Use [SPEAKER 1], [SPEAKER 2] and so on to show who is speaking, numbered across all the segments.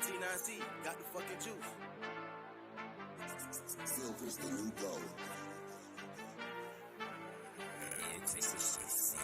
[SPEAKER 1] T9C got the fucking juice.
[SPEAKER 2] Silver's the new gold.
[SPEAKER 3] Taste this shit, son.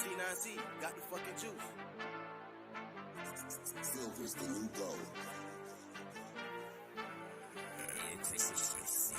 [SPEAKER 1] T9C got the fucking juice.
[SPEAKER 2] Silver's the new gold.
[SPEAKER 3] Taste this shit, son.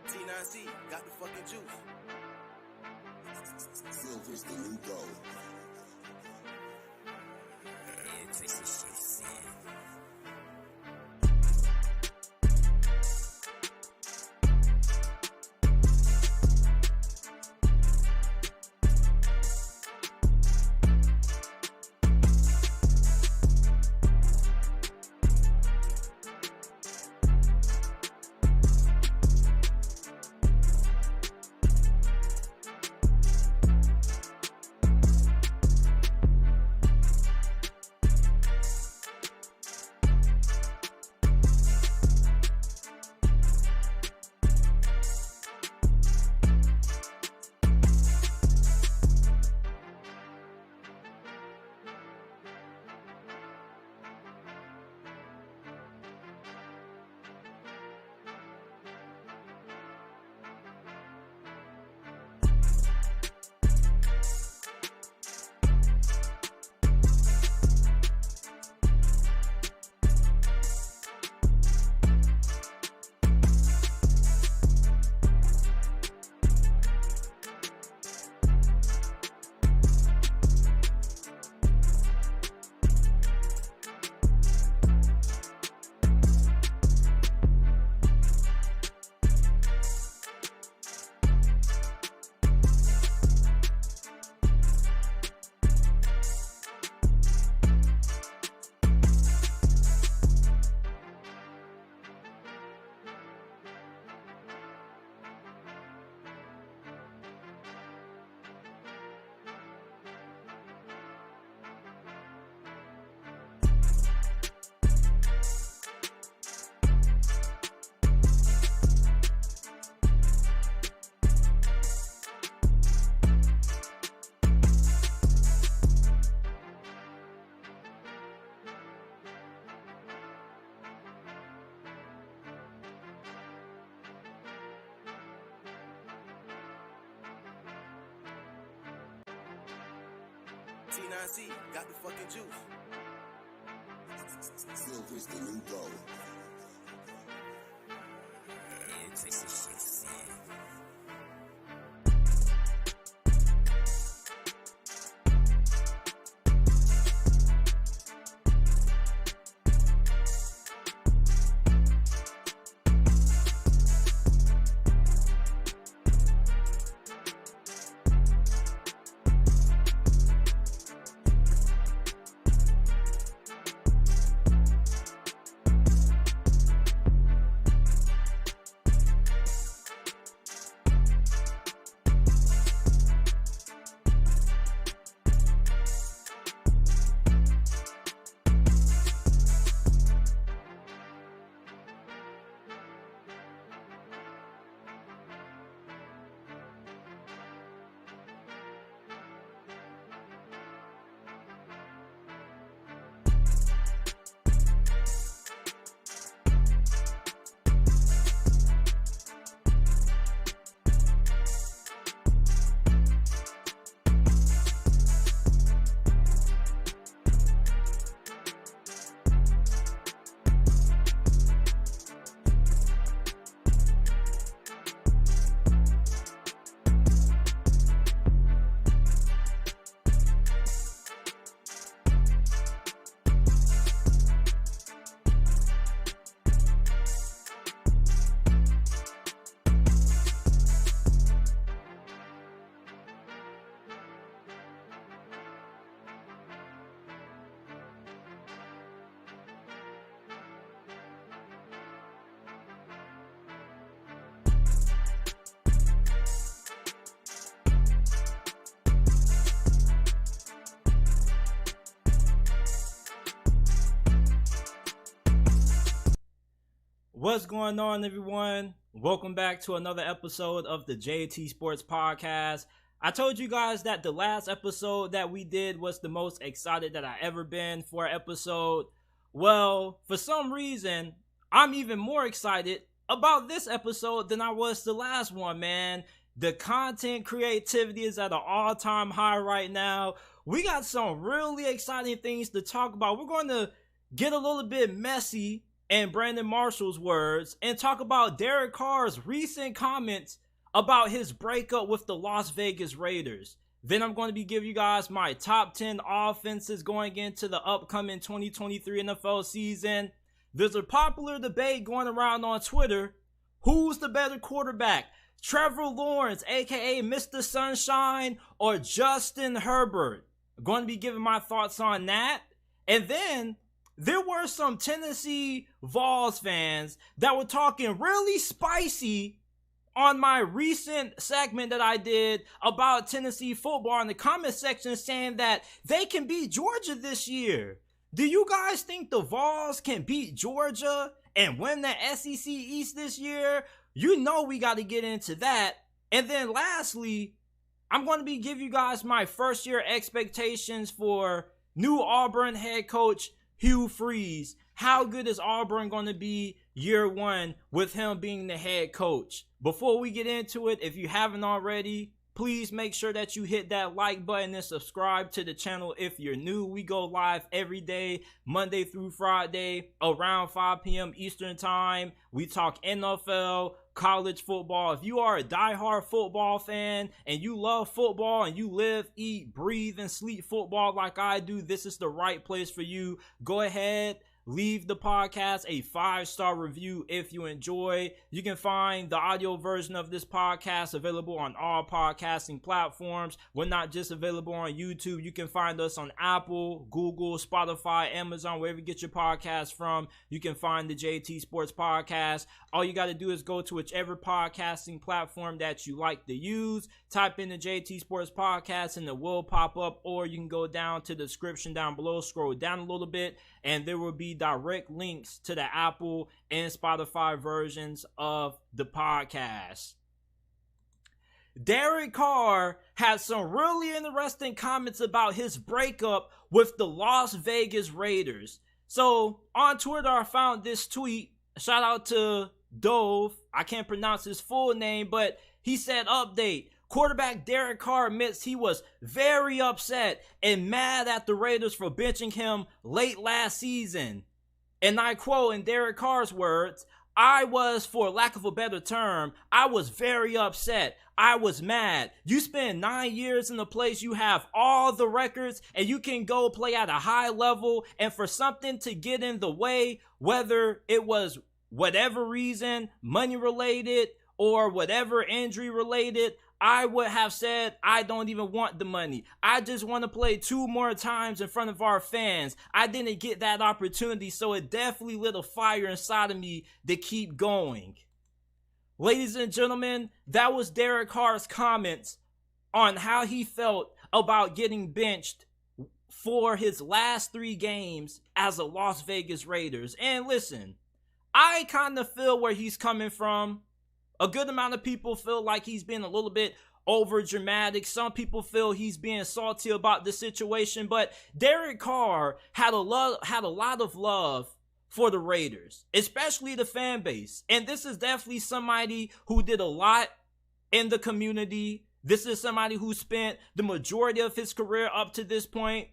[SPEAKER 1] T9C got the fucking juice.
[SPEAKER 2] Silver's the new gold.
[SPEAKER 3] Taste this shit, son.
[SPEAKER 1] T9C, got the fucking juice.
[SPEAKER 2] Silver's the new gold.
[SPEAKER 3] Chris is just fine.
[SPEAKER 4] What's going on, everyone? Welcome back to another episode of the JT Sports Podcast. I told you guys that the last episode that we did was the most excited that I ever been for an episode. Well, for some reason, I'm even more excited about this episode than I was the last one, man. The content creativity is at an all-time high right now. We got some really exciting things to talk about. We're going to get a little bit messy, in Brandon Marshall's words, and talk about Derek Carr's recent comments about his breakup with the Las Vegas Raiders. Then I'm going to be giving you guys my top 10 offenses going into the upcoming 2023 NFL season. There's a popular debate going around on Twitter. Who's the better quarterback? Trevor Lawrence, aka Mr. Sunshine, or Justin Herbert? I'm going to be giving my thoughts on that. And then there were some Tennessee Vols fans that were talking really spicy on my recent segment that I did about Tennessee football in the comment section, saying that they can beat Georgia this year. Do you guys think the Vols can beat Georgia and win the SEC East this year? You know we got to get into that. And then lastly, I'm going to be giving you guys my first year expectations for new Auburn head coach Hugh Freeze. How good is Auburn going to be year one with him being the head coach? Before we get into it, if you haven't already, please make sure that you hit that like button and subscribe to the channel if you're new. We go live every day, Monday through Friday, around 5 p.m. Eastern time. We talk NFL, college football. If you are a diehard football fan and you love football and you live, eat, breathe, and sleep football like I do, this is the right place for you. Go ahead, leave the podcast a 5-star review if you enjoy. You can find the audio version of this podcast available on all podcasting platforms. We're not just available on YouTube. You can find us on Apple, Google, Spotify, Amazon, wherever you get your podcast from. You can find the JT Sports Podcast. All you got to do is go to whichever podcasting platform that you like to use. Type in the JT Sports Podcast and it will pop up, or you can go down to the description down below, scroll down a little bit, and there will be direct links to the Apple and Spotify versions of the podcast. Derek Carr had some really interesting comments about his breakup with the Las Vegas Raiders. So on Twitter, I found this tweet. Shout out to Dove. I can't pronounce his full name, but he said, update. quarterback Derek Carr admits he was very upset and mad at the Raiders for benching him late last season. And I quote in Derek Carr's words, I was, for lack of a better term, I was very upset. I was mad. You spend 9 years in a place, you have all the records, and you can go play at a high level, and for something to get in the way, whether it was whatever reason, money related, or whatever injury related, I would have said, I don't even want the money. I just want to play 2 more times in front of our fans. I didn't get that opportunity, so it definitely lit a fire inside of me to keep going. Ladies and gentlemen, that was Derek Carr's comments on how he felt about getting benched for his last 3 games as a Las Vegas Raiders. And listen, I kind of feel where he's coming from. A good amount of people feel like he's being a little bit over dramatic. Some people feel he's being salty about the situation, but Derek Carr had a lot of love for the Raiders, especially the fan base. And this is definitely somebody who did a lot in the community. This is somebody who spent the majority of his career up to this point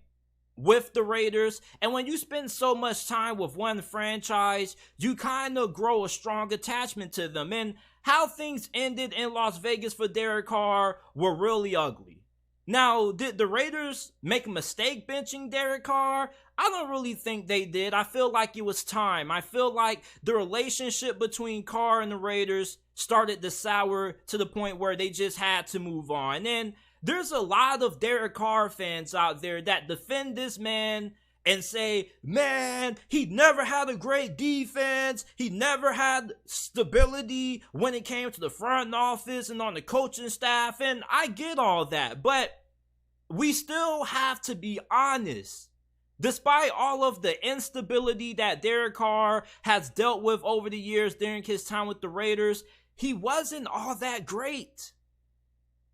[SPEAKER 4] with the Raiders. And when you spend so much time with one franchise, you kind of grow a strong attachment to them. And how things ended in Las Vegas for Derek Carr were really ugly. Now, did the Raiders make a mistake benching Derek Carr? I don't really think they did. I feel like it was time. I feel like the relationship between Carr and the Raiders started to sour to the point where they just had to move on. And there's a lot of Derek Carr fans out there that defend this man and say, man, he never had a great defense. He never had stability when it came to the front office and on the coaching staff. And I get all that, but we still have to be honest. Despite all of the instability that Derek Carr has dealt with over the years during his time with the Raiders, he wasn't all that great.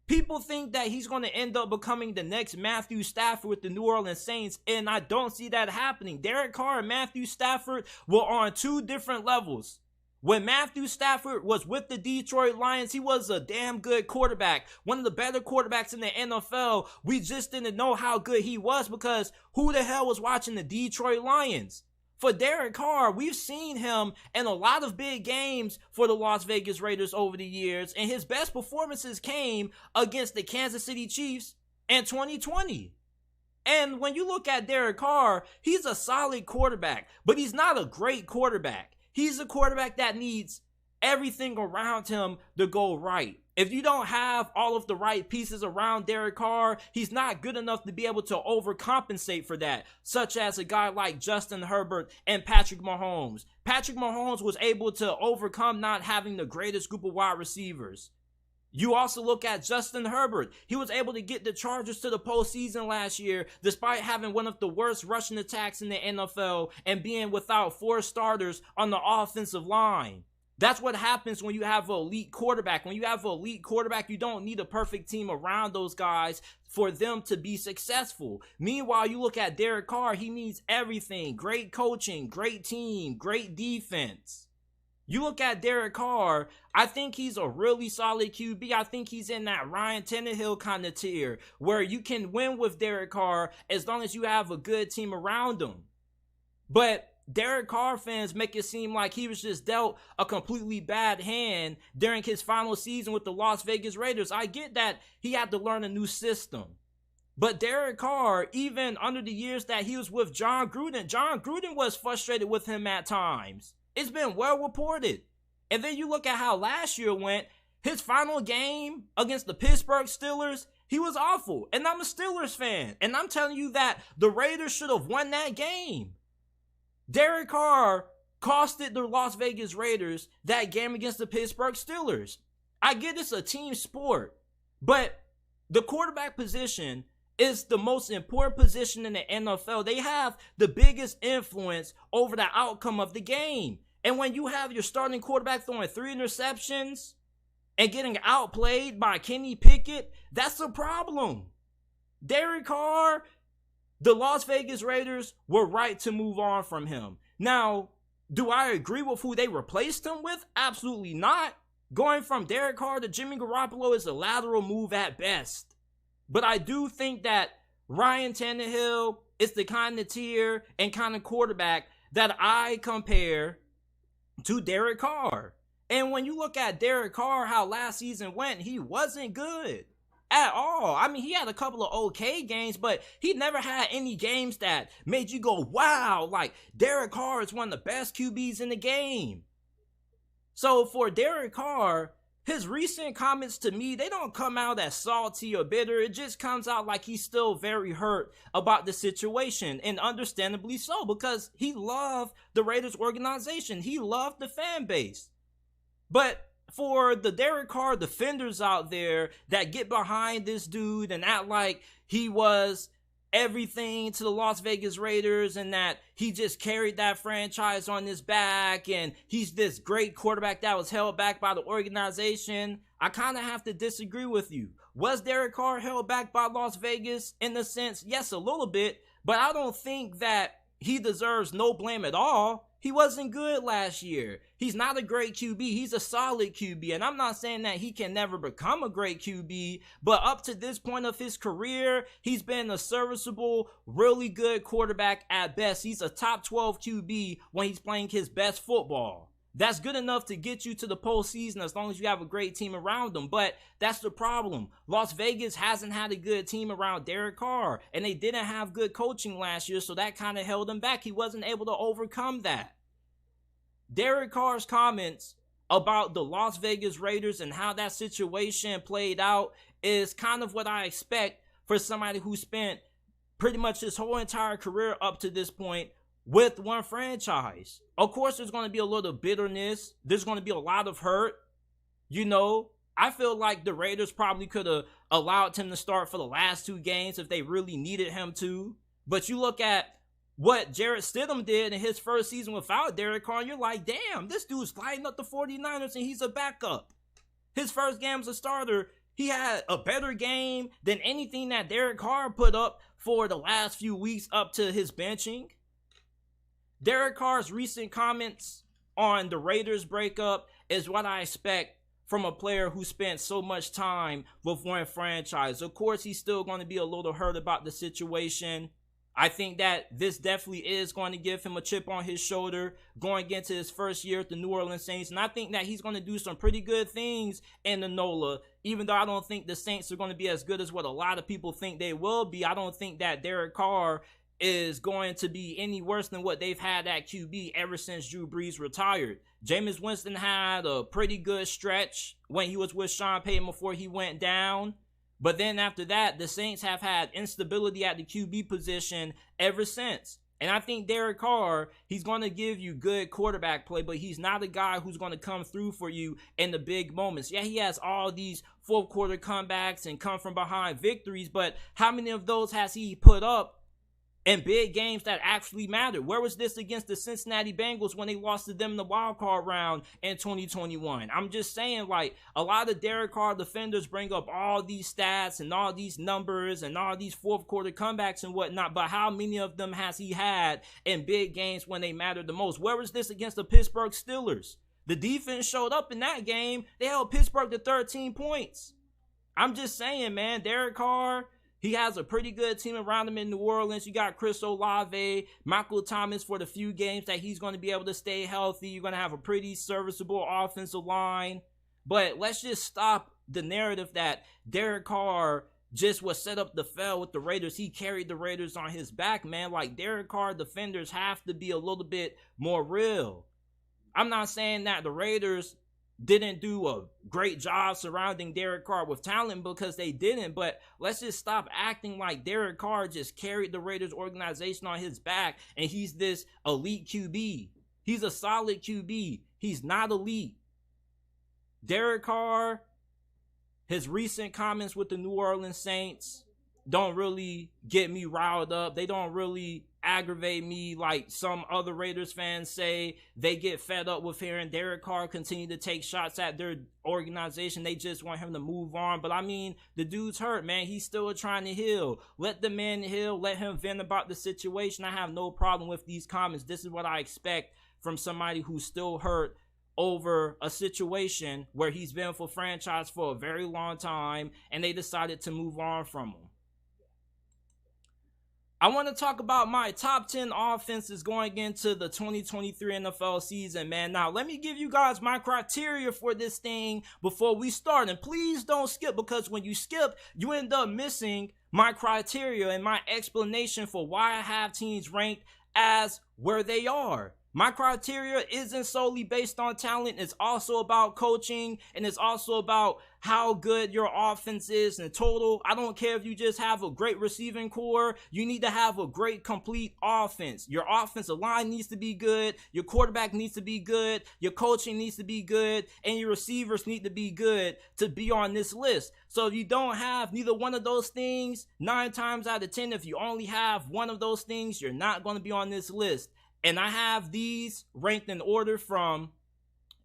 [SPEAKER 4] People think that he's going to end up becoming the next Matthew Stafford with the New Orleans Saints, and I don't see that happening. Derek Carr and Matthew Stafford were on 2 different levels. When Matthew Stafford was with the Detroit Lions, he was a damn good quarterback. One of the better quarterbacks in the NFL. We just didn't know how good he was because who the hell was watching the Detroit Lions? For Derek Carr, we've seen him in a lot of big games for the Las Vegas Raiders over the years, and his best performances came against the Kansas City Chiefs in 2020. And when you look at Derek Carr, he's a solid quarterback, but he's not a great quarterback. He's a quarterback that needs everything around him to go right. If you don't have all of the right pieces around Derek Carr, he's not good enough to be able to overcompensate for that, such as a guy like Justin Herbert and Patrick Mahomes. Patrick Mahomes was able to overcome not having the greatest group of wide receivers. You also look at Justin Herbert. He was able to get the Chargers to the postseason last year despite having one of the worst rushing attacks in the NFL and being without 4 starters on the offensive line. That's what happens when you have an elite quarterback. When you have an elite quarterback, you don't need a perfect team around those guys for them to be successful. Meanwhile, you look at Derek Carr, he needs everything. Great coaching, great team, great defense. You look at Derek Carr, I think he's a really solid QB. I think he's in that Ryan Tannehill kind of tier where you can win with Derek Carr as long as you have a good team around him. But Derek Carr fans make it seem like he was just dealt a completely bad hand during his final season with the Las Vegas Raiders. I get that he had to learn a new system. But Derek Carr, even under the years that he was with John Gruden was frustrated with him at times. It's been well reported. And then you look at how last year went. His final game against the Pittsburgh Steelers, he was awful. And I'm a Steelers fan. And I'm telling you that the Raiders should have won that game. Derek Carr costed the Las Vegas Raiders that game against the Pittsburgh Steelers. I get it's a team sport, but the quarterback position is the most important position in the NFL. They have the biggest influence over the outcome of the game. And when you have your starting quarterback throwing 3 interceptions and getting outplayed by Kenny Pickett, that's a problem. Derek Carr, the Las Vegas Raiders were right to move on from him. Now, do I agree with who they replaced him with? Absolutely not. Going from Derek Carr to Jimmy Garoppolo is a lateral move at best. But I do think that Ryan Tannehill is the kind of tier and kind of quarterback that I compare to Derek Carr. And when you look at Derek Carr, how last season went, he wasn't good at all. I mean, he had a couple of okay games, but he never had any games that made you go, wow, like Derek Carr is one of the best QBs in the game. So for Derek Carr, his recent comments to me, they don't come out as salty or bitter. It just comes out like he's still very hurt about the situation, and understandably so, because he loved the Raiders organization. He loved the fan base. But for the Derek Carr defenders out there that get behind this dude and act like he was everything to the Las Vegas Raiders and that he just carried that franchise on his back and he's this great quarterback that was held back by the organization, I kind of have to disagree with you. Was Derek Carr held back by Las Vegas? In a sense, yes, a little bit, but I don't think that he deserves no blame at all. He wasn't good last year. He's not a great QB. He's a solid QB. And I'm not saying that he can never become a great QB, but up to this point of his career, he's been a serviceable, really good quarterback at best. He's a top 12 QB when he's playing his best football. That's good enough to get you to the postseason as long as you have a great team around him. But that's the problem. Las Vegas hasn't had a good team around Derek Carr, and they didn't have good coaching last year, so that kind of held him back. He wasn't able to overcome that. Derek Carr's comments about the Las Vegas Raiders and how that situation played out is kind of what I expect for somebody who spent pretty much his whole entire career up to this point with one franchise. Of course, there's going to be a little bitterness. There's going to be a lot of hurt. You know, I feel like the Raiders probably could have allowed him to start for the last 2 games if they really needed him to. But you look at what Jarrett Stidham did in his first season without Derek Carr, you're like, damn, this dude's lighting up the 49ers and he's a backup. His first game as a starter, he had a better game than anything that Derek Carr put up for the last few weeks up to his benching. Derek Carr's recent comments on the Raiders breakup is what I expect from a player who spent so much time with one franchise. Of course, he's still going to be a little hurt about the situation. I think that this definitely is going to give him a chip on his shoulder going into his first year at the New Orleans Saints. And I think that he's going to do some pretty good things in the NOLA, even though I don't think the Saints are going to be as good as what a lot of people think they will be. I don't think that Derek Carr is going to be any worse than what they've had at QB ever since Drew Brees retired. Jameis Winston had a pretty good stretch when he was with Sean Payton before he went down. But then after that, the Saints have had instability at the QB position ever since. And I think Derek Carr, he's going to give you good quarterback play, but he's not a guy who's going to come through for you in the big moments. Yeah, he has all these fourth quarter comebacks and come from behind victories, but how many of those has he put up in big games that actually mattered? Where was this against the Cincinnati Bengals when they lost to them in the wild card round in 2021? I'm just saying, like, a lot of Derek Carr defenders bring up all these stats and all these numbers and all these fourth quarter comebacks and whatnot, but how many of them has he had in big games when they mattered the most? Where was this against the Pittsburgh Steelers? The defense showed up in that game. They held Pittsburgh to 13 points. I'm just saying, man, Derek Carr, he has a pretty good team around him in New Orleans. You got Chris Olave, Michael Thomas for the few games that he's going to be able to stay healthy. You're going to have a pretty serviceable offensive line. But let's just stop the narrative that Derek Carr just was set up to fail with the Raiders. He carried the Raiders on his back, man. Like, Derek Carr defenders have to be a little bit more real. I'm not saying that the Raiders didn't do a great job surrounding Derek Carr with talent, because they didn't, but let's just stop acting like Derek Carr just carried the Raiders organization on his back and he's this elite QB. He's a solid QB. He's not elite. Derek Carr, his recent comments with the New Orleans Saints don't really get me riled up. They don't really aggravate me like some other Raiders fans say. They get fed up with hearing Derek Carr continue to take shots at their organization. They just want him to move on. But I mean, the dude's hurt, man. He's still trying to heal. Let the man heal. Let him vent about the situation. I have no problem with these comments. This is what I expect from somebody who's still hurt over a situation where he's been for franchise for a very long time and they decided to move on from him. I want to talk about my top 10 offenses going into the 2023 NFL season, man. Now, let me give you guys my criteria for this thing before we start. And please don't skip, because when you skip, you end up missing my criteria and my explanation for why I have teams ranked as where they are. My criteria isn't solely based on talent. It's also about coaching, and it's also about how good your offense is in total. I don't care if you just have a great receiving core. You need to have a great, complete offense. Your offensive line needs to be good. Your quarterback needs to be good. Your coaching needs to be good. And your receivers need to be good to be on this list. So if you don't have neither one of those things, 9 times out of 10, if you only have one of those things, you're not going to be on this list. And I have these ranked in order from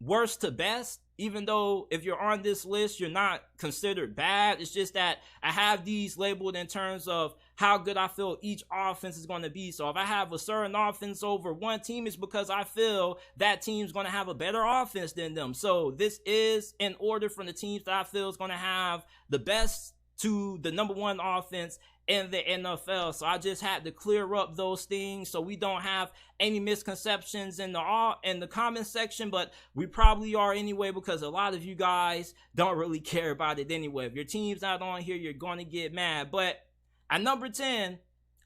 [SPEAKER 4] worst to best, even though if you're on this list, you're not considered bad. It's just that I have these labeled in terms of how good I feel each offense is going to be. So if I have a certain offense over one team, it's because I feel that team's going to have a better offense than them. So this is in order from the teams that I feel is going to have the best to the number one offense in the NFL. So I just had to clear up those things so we don't have any misconceptions in the comment section, but we probably are anyway, because a lot of you guys don't really care about it anyway. If your team's not on here, you're going to get mad. But at number 10,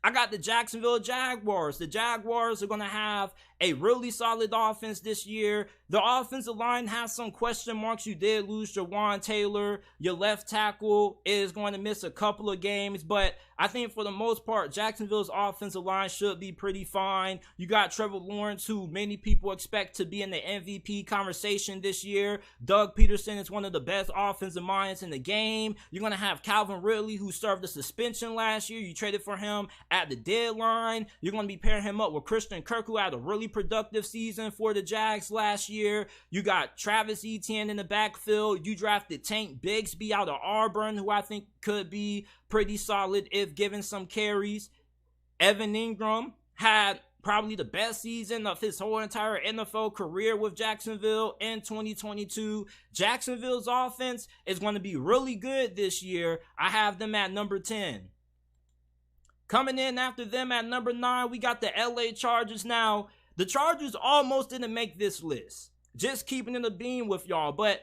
[SPEAKER 4] I got the Jacksonville Jaguars. The Jaguars are going to have a really solid offense this year. The offensive line has some question marks. You did lose Jawan Taylor. Your left tackle is going to miss a couple of games, but I think for the most part, Jacksonville's offensive line should be pretty fine. You got Trevor Lawrence, who many people expect to be in the MVP conversation this year. Doug Peterson is one of the best offensive minds in the game. You're going to have Calvin Ridley, who served a suspension last year. You traded for him at the deadline. You're going to be pairing him up with Christian Kirk, who had a really productive season for the Jags last year. You got Travis Etienne in the backfield. You drafted Tank Bigsby out of Auburn, who I think could be pretty solid if given some carries. Evan Ingram had probably the best season of his whole entire NFL career with Jacksonville in 2022. Jacksonville's offense is going to be really good this year. I have them at number 10. Coming in after them at number 9, we got the LA Chargers. Now, the Chargers almost didn't make this list. Just keeping it a beam with y'all. But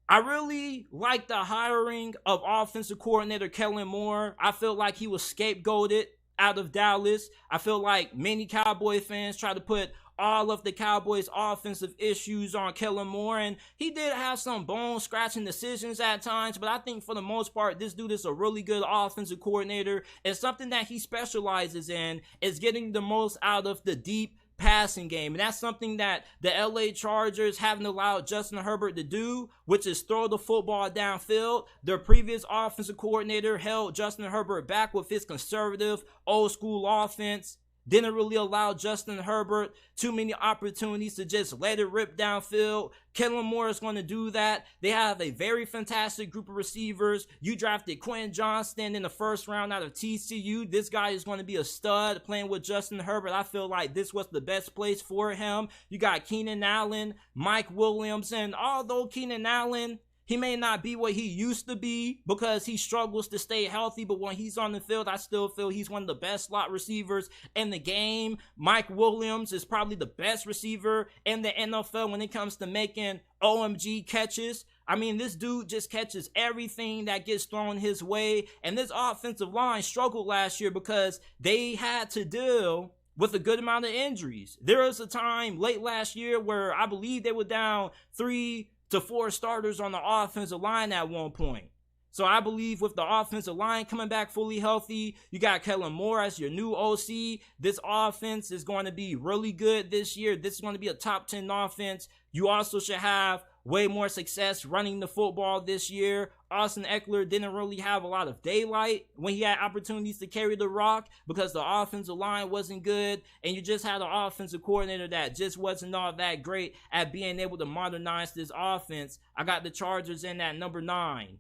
[SPEAKER 4] I really like the hiring of offensive coordinator Kellen Moore. I feel like he was scapegoated out of Dallas. I feel like many Cowboy fans try to put all of the Cowboys' offensive issues on Kellen Moore, and he did have some bone-scratching decisions at times, but I think for the most part, this dude is a really good offensive coordinator, and something that he specializes in is getting the most out of the deep passing game. And that's something that the LA Chargers haven't allowed Justin Herbert to do, which is throw the football downfield. Their previous offensive coordinator held Justin Herbert back with his conservative old school offense. Didn't really allow Justin Herbert too many opportunities to just let it rip downfield. Kellen Moore is going to do that. They have a very fantastic group of receivers. You drafted Quentin Johnston in the first round out of TCU. This guy is going to be a stud playing with Justin Herbert. I feel like this was the best place for him. You got Keenan Allen, Mike Williams, and although Keenan Allen, he may not be what he used to be because he struggles to stay healthy, but when he's on the field, I still feel he's one of the best slot receivers in the game. Mike Williams is probably the best receiver in the NFL when it comes to making OMG catches. I mean, this dude just catches everything that gets thrown his way, and this offensive line struggled last year because they had to deal with a good amount of injuries. There was a time late last year where I believe they were down 3 to 4 starters on the offensive line at one point. So I believe with the offensive line coming back fully healthy, you got Kellen Moore as your new OC. This offense is going to be really good this year. This is going to be a top 10 offense. You also should have way more success running the football this year. Austin Eckler didn't really have a lot of daylight when he had opportunities to carry the rock because the offensive line wasn't good, and you just had an offensive coordinator that just wasn't all that great at being able to modernize this offense. I got the Chargers in at number 9.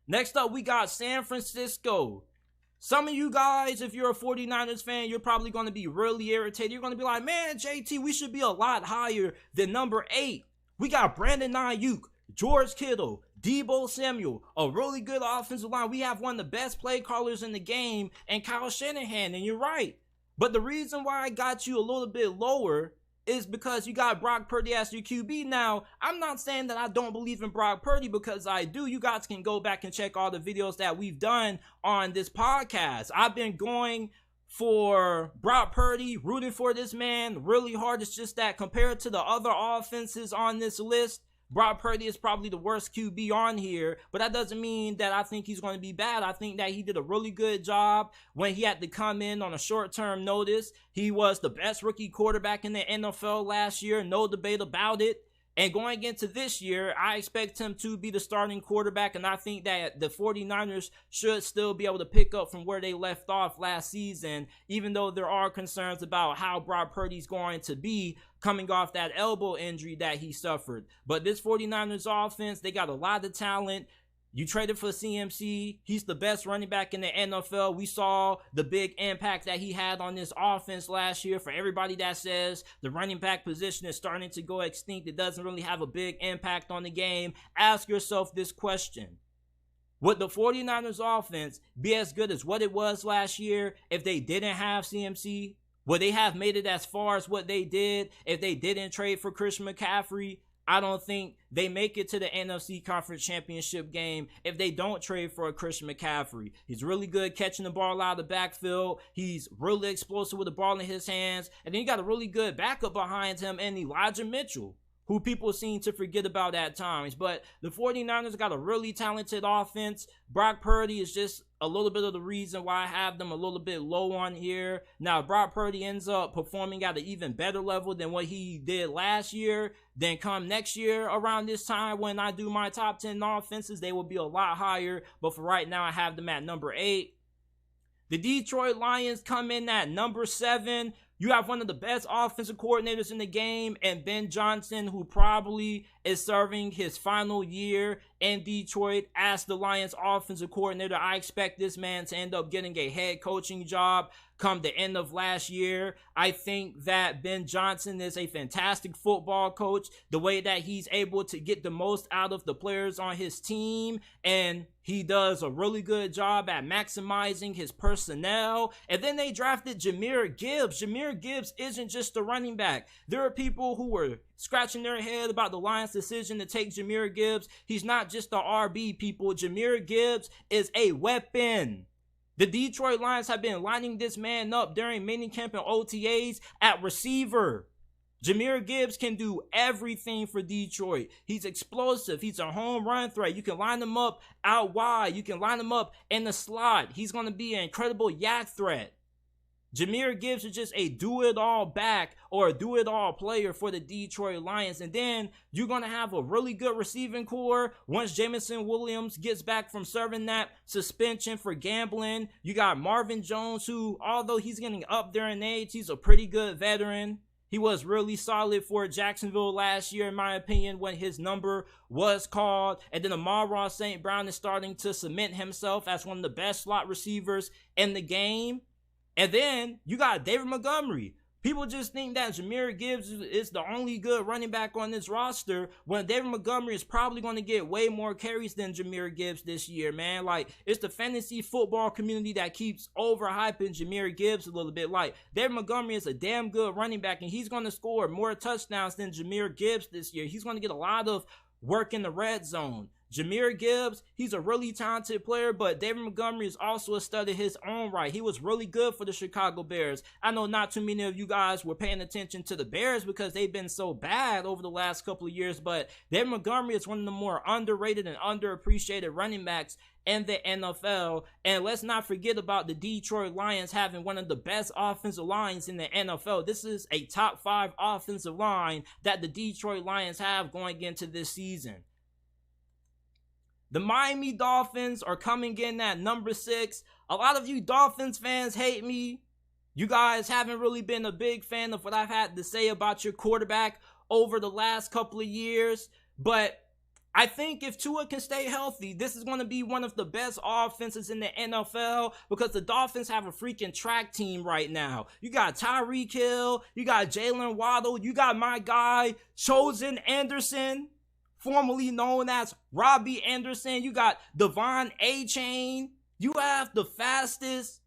[SPEAKER 4] Next up, we got San Francisco. Some of you guys, if you're a 49ers fan, you're probably going to be really irritated. You're going to be like, man, JT, we should be a lot higher than number 8. We got Brandon Ayuk, George Kittle, Deebo Samuel, a really good offensive line. We have one of the best play callers in the game, and Kyle Shanahan, and you're right. But the reason why I got you a little bit lower is because you got Brock Purdy as your QB. Now, I'm not saying that I don't believe in Brock Purdy, because I do. You guys can go back and check all the videos that we've done on this podcast. I've been going for Brock Purdy, rooting for this man really hard. It's just that compared to the other offenses on this list, Brock Purdy is probably the worst QB on here, but that doesn't mean that I think he's going to be bad. I think that he did a really good job when he had to come in on a short-term notice. He was the best rookie quarterback in the NFL last year, no debate about it. And going into this year, I expect him to be the starting quarterback, and I think that the 49ers should still be able to pick up from where they left off last season, even though there are concerns about how Brock Purdy's going to be coming off that elbow injury that he suffered. But this 49ers offense, they got a lot of talent. You traded for CMC. He's the best running back in the NFL. We saw the big impact that he had on this offense last year. For everybody that says the running back position is starting to go extinct, it doesn't really have a big impact on the game, ask yourself this question. Would the 49ers offense be as good as what it was last year if they didn't have CMC? Would they have made it as far as what they did if they didn't trade for Christian McCaffrey? I don't think they make it to the NFC Conference Championship game if they don't trade for a Christian McCaffrey. He's really good catching the ball out of the backfield. He's really explosive with the ball in his hands. And then you got a really good backup behind him in Elijah Mitchell, who people seem to forget about at times. But the 49ers got a really talented offense. Brock Purdy is just a little bit of the reason why I have them a little bit low on here. Now, if Brock Purdy ends up performing at an even better level than what he did last year, then come next year around this time when I do my top 10 offenses, they will be a lot higher. But for right now, I have them at number 8. The Detroit Lions come in at number 7. You have one of the best offensive coordinators in the game, and Ben Johnson, who probably is serving his final year in Detroit as the Lions offensive coordinator. I expect this man to end up getting a head coaching job come the end of last year. I think that Ben Johnson is a fantastic football coach. The way that he's able to get the most out of the players on his team, and he does a really good job at maximizing his personnel. And then they drafted Jahmyr Gibbs. Jahmyr Gibbs isn't just a running back. There are people who were scratching their head about the Lions' decision to take Jahmyr Gibbs. He's not just the RB, people. Jahmyr Gibbs is a weapon. The Detroit Lions have been lining this man up during minicamp and OTAs at receiver. Jahmyr Gibbs can do everything for Detroit. He's explosive. He's a home run threat. You can line him up out wide. You can line him up in the slot. He's going to be an incredible yak threat. Jahmyr Gibbs is just a do-it-all back or a do-it-all player for the Detroit Lions. And then you're going to have a really good receiving core once Jameson Williams gets back from serving that suspension for gambling. You got Marvin Jones, who, although he's getting up there in age, he's a pretty good veteran. He was really solid for Jacksonville last year, in my opinion, when his number was called. And then Amon-Ra St. Brown is starting to cement himself as one of the best slot receivers in the game. And then you got David Montgomery. People just think that Jahmyr Gibbs is the only good running back on this roster, when David Montgomery is probably going to get way more carries than Jahmyr Gibbs this year, man. Like, it's the fantasy football community that keeps overhyping Jahmyr Gibbs a little bit. Like, David Montgomery is a damn good running back, and he's going to score more touchdowns than Jahmyr Gibbs this year. He's going to get a lot of work in the red zone. Jahmyr Gibbs, he's a really talented player, but David Montgomery is also a stud in his own right. He was really good for the Chicago Bears. I know not too many of you guys were paying attention to the Bears because they've been so bad over the last couple of years, but David Montgomery is one of the more underrated and underappreciated running backs in the NFL. And let's not forget about the Detroit Lions having one of the best offensive lines in the NFL. This is a top 5 offensive line that the Detroit Lions have going into this season. The Miami Dolphins are coming in at number 6. A lot of you Dolphins fans hate me. You guys haven't really been a big fan of what I've had to say about your quarterback over the last couple of years. But I think if Tua can stay healthy, this is going to be one of the best offenses in the NFL because the Dolphins have a freaking track team right now. You got Tyreek Hill, you got Jalen Waddle, you got my guy, Chosen Anderson, formerly known as Robbie Anderson. You got Devon A-Chain. You have the fastest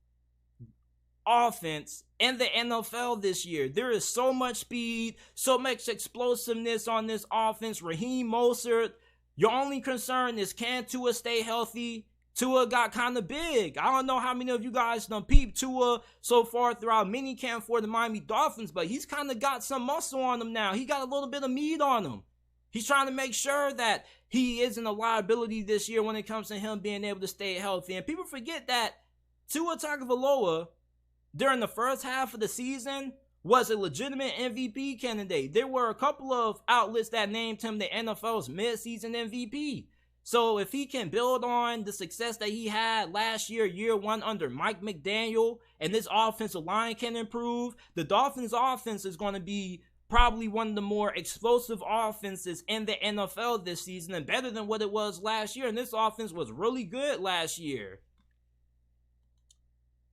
[SPEAKER 4] offense in the NFL this year. There is so much speed, so much explosiveness on this offense. Raheem Mostert. Your only concern is, can Tua stay healthy? Tua got kind of big. I don't know how many of you guys done peeped Tua so far throughout minicamp for the Miami Dolphins, but he's kind of got some muscle on him now. He got a little bit of meat on him. He's trying to make sure that he isn't a liability this year when it comes to him being able to stay healthy. And people forget that Tua Tagovailoa, during the first half of the season, was a legitimate MVP candidate. There were a couple of outlets that named him the NFL's midseason MVP. So if he can build on the success that he had last year, year one under Mike McDaniel, and this offensive line can improve, the Dolphins offense is going to be probably one of the more explosive offenses in the NFL this season and better than what it was last year. And this offense was really good last year.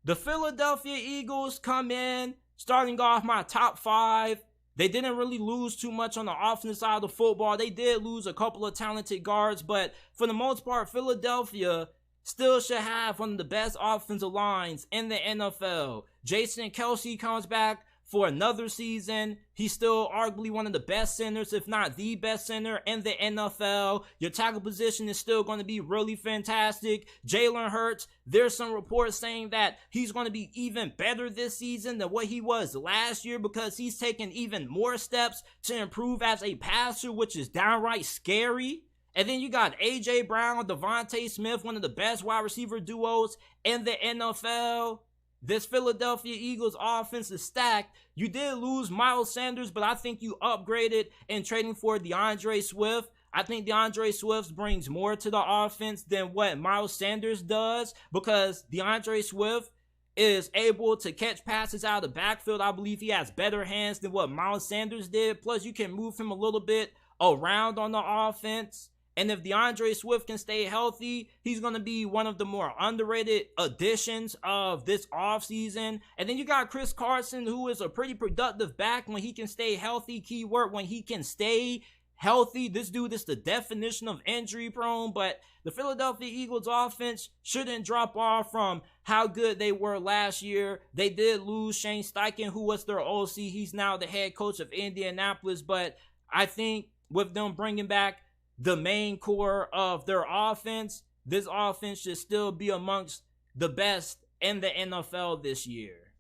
[SPEAKER 4] The Philadelphia Eagles come in, starting off my top 5. They didn't really lose too much on the offensive side of the football. They did lose a couple of talented guards, but for the most part, Philadelphia still should have one of the best offensive lines in the NFL. Jason Kelce comes back for another season. He's still arguably one of the best centers, if not the best center in the NFL. Your tackle position is still going to be really fantastic. Jalen Hurts, there's some reports saying that he's going to be even better this season than what he was last year because he's taken even more steps to improve as a passer, which is downright scary. And then you got A.J. Brown, Devontae Smith, one of the best wide receiver duos in the NFL. This Philadelphia Eagles offense is stacked. You did lose Miles Sanders, but I think you upgraded in trading for DeAndre Swift. I think DeAndre Swift brings more to the offense than what Miles Sanders does because DeAndre Swift is able to catch passes out of the backfield. I believe he has better hands than what Miles Sanders did. Plus, you can move him a little bit around on the offense. And if DeAndre Swift can stay healthy, he's going to be one of the more underrated additions of this offseason. And then you got Chris Carson, who is a pretty productive back when he can stay healthy. Keyword, when he can stay healthy. This dude is the definition of injury prone, but the Philadelphia Eagles offense shouldn't drop off from how good they were last year. They did lose Shane Steichen, who was their OC. He's now the head coach of Indianapolis, but I think with them bringing back the main core of their offense, this offense should still be amongst the best in the NFL this year.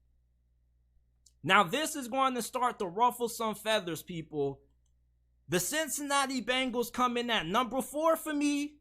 [SPEAKER 4] Now, this is going to start to ruffle some feathers, people. The Cincinnati Bengals come in at number 4 for me.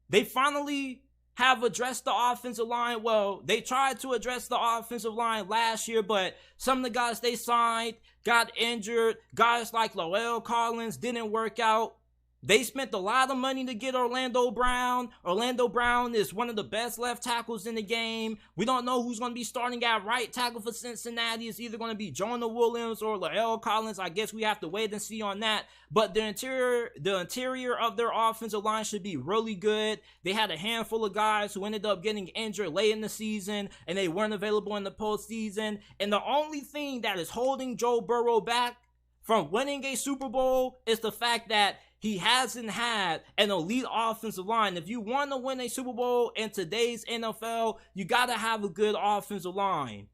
[SPEAKER 4] They finally have addressed the offensive line. Well, they tried to address the offensive line last year, but some of the guys they signed got injured. Guys like Lowell Collins didn't work out. They spent a lot of money to get Orlando Brown. Orlando Brown is one of the best left tackles in the game. We don't know who's going to be starting at right tackle for Cincinnati. It's either going to be Jonah Williams or La'el Collins. I guess we have to wait and see on that. But the interior of their offensive line should be really good. They had a handful of guys who ended up getting injured late in the season, and they weren't available in the postseason. And the only thing that is holding Joe Burrow back from winning a Super Bowl is the fact that he hasn't had an elite offensive line. If you want to win a Super Bowl in today's NFL, you got to have a good offensive line.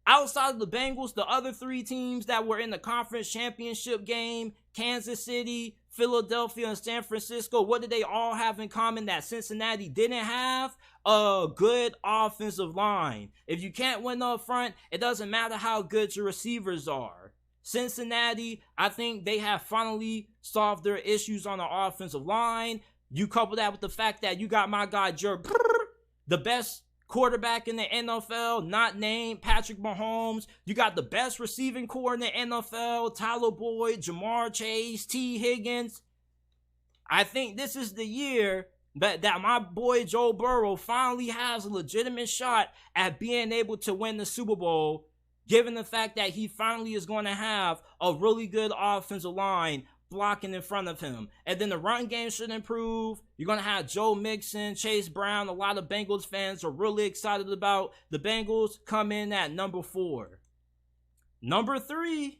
[SPEAKER 4] Outside of the Bengals, the other 3 teams that were in the conference championship game, Kansas City, Philadelphia, and San Francisco, what did they all have in common that Cincinnati didn't have? A good offensive line. If you can't win up front, it doesn't matter how good your receivers are. Cincinnati, I think they have finally solved their issues on the offensive line. You couple that with the fact that you got my guy, the best quarterback in the NFL, not named Patrick Mahomes. You got the best receiving core in the NFL, Tyler Boyd, Jamar Chase, T. Higgins. I think this is the year that my boy Joe Burrow finally has a legitimate shot at being able to win the Super Bowl, given the fact that he finally is going to have a really good offensive line. blocking in front of him. And then the run game should improve. You're going to have Joe Mixon, Chase Brown. A lot of Bengals fans are really excited about the Bengals come in at number 4. Number 3,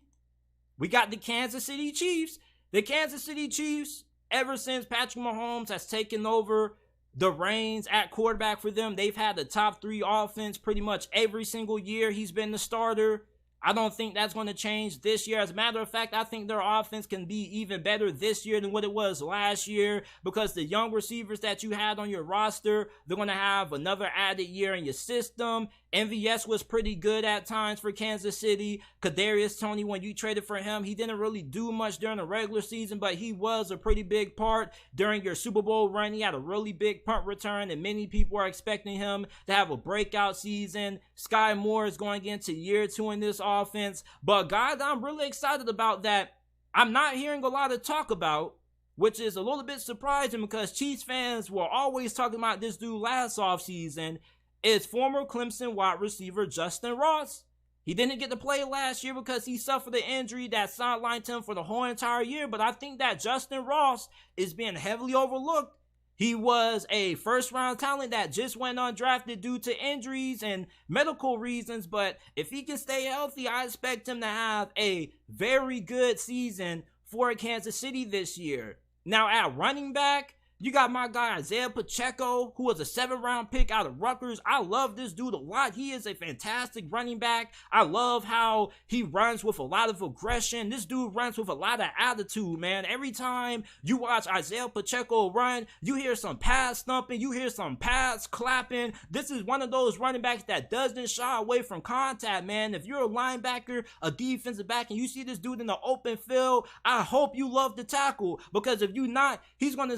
[SPEAKER 4] we got the Kansas City Chiefs. The Kansas City Chiefs, ever since Patrick Mahomes has taken over the reins at quarterback for them, they've had the top 3 offense pretty much every single year he's been the starter. I don't think that's going to change this year. As a matter of fact, I think their offense can be even better this year than what it was last year, because the young receivers that you had on your roster, they're going to have another added year in your system. MVS was pretty good at times for Kansas City. Kadarius Toney, when you traded for him, he didn't really do much during the regular season, but he was a pretty big part during your Super Bowl run. He had a really big punt return, and many people are expecting him to have a breakout season. Sky Moore is going into year 2 in this offense. But guys, I'm really excited about that I'm not hearing a lot of talk about, which is a little bit surprising because Chiefs fans were always talking about this dude last offseason, is former Clemson wide receiver Justin Ross. He didn't get to play last year because he suffered an injury that sidelined him for the whole entire year, but I think that Justin Ross is being heavily overlooked. He was a first-round talent that just went undrafted due to injuries and medical reasons, but if he can stay healthy, I expect him to have a very good season for Kansas City this year. Now, at running back, you got my guy Isaiah Pacheco, who was a 7th-round pick out of Rutgers. I love this dude a lot. He is a fantastic running back. I love how he runs with a lot of aggression. This dude runs with a lot of attitude, man. Every time you watch Isaiah Pacheco run, you hear some pads thumping, you hear some pads clapping. This is one of those running backs that doesn't shy away from contact, man. If you're a linebacker, a defensive back, and you see this dude in the open field, I hope you love the tackle, because if you not, he's gonna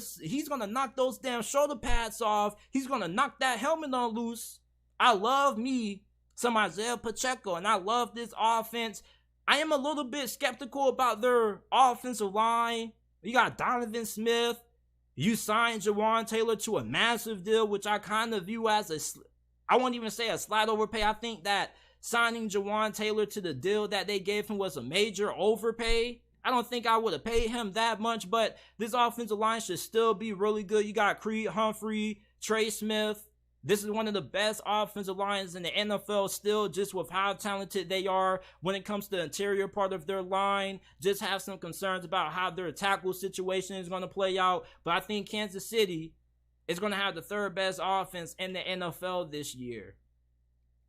[SPEAKER 4] knock those damn shoulder pads off. He's gonna knock that helmet on loose. I love me some Isaiah Pacheco, and I love this offense. I am a little bit skeptical about their offensive line. You got Donovan Smith. You signed Jawan Taylor to a massive deal, which I kind of view as I won't even say a slight overpay. I think that signing Jawan Taylor to the deal that they gave him was a major overpay. I don't think I would have paid him that much, but this offensive line should still be really good. You got Creed Humphrey, Trey Smith. This is one of the best offensive lines in the NFL still, just with how talented they are when it comes to the interior part of their line. Just have some concerns about how their tackle situation is going to play out. But I think Kansas City is going to have the 3rd best offense in the NFL this year.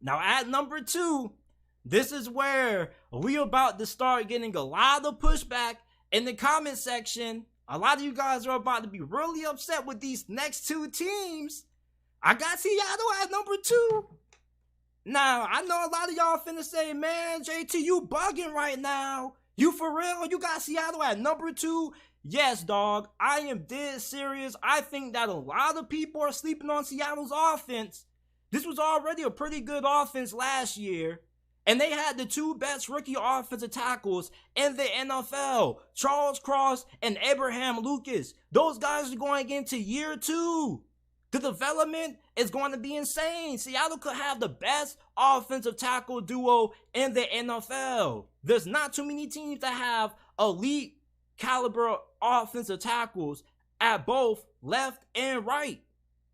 [SPEAKER 4] Now at number 2, this is where we about to start getting a lot of pushback in the comment section. A lot of you guys are about to be really upset with these next 2 teams. I got Seattle at number 2. Now, I know a lot of y'all finna say, man, JT, you bugging right now. You for real? You got Seattle at number 2? Yes, dog. I am dead serious. I think that a lot of people are sleeping on Seattle's offense. This was already a pretty good offense last year. And they had the 2 best rookie offensive tackles in the NFL, Charles Cross and Abraham Lucas. Those guys are going into year 2. The development is going to be insane. Seattle could have the best offensive tackle duo in the NFL. There's not too many teams that have elite caliber offensive tackles at both left and right.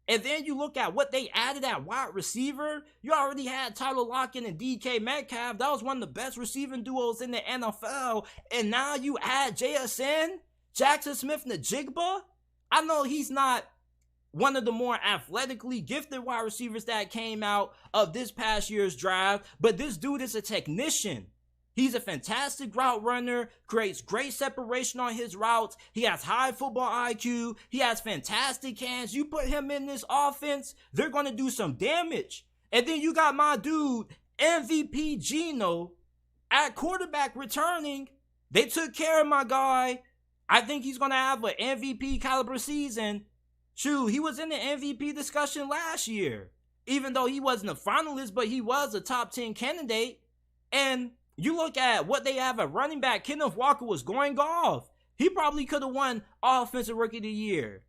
[SPEAKER 4] And then you look at what they added at wide receiver. You already had Tyler Lockett and DK Metcalf. That was one of the best receiving duos in the NFL. And now you add JSN, Jackson Smith-Njigba. I know he's not one of the more athletically gifted wide receivers that came out of this past year's draft, but this dude is a technician. He's a fantastic route runner, creates great separation on his routes. He has high football IQ. He has fantastic hands. You put him in this offense, they're going to do some damage. And then you got my dude, MVP Geno, at quarterback returning. They took care of my guy. I think he's going to have an MVP caliber season. Shoot, he was in the MVP discussion last year. Even though he wasn't a finalist, but he was a top 10 candidate. And you look at what they have at running back. Kenneth Walker was going off. He probably could have won Offensive Rookie of the Year.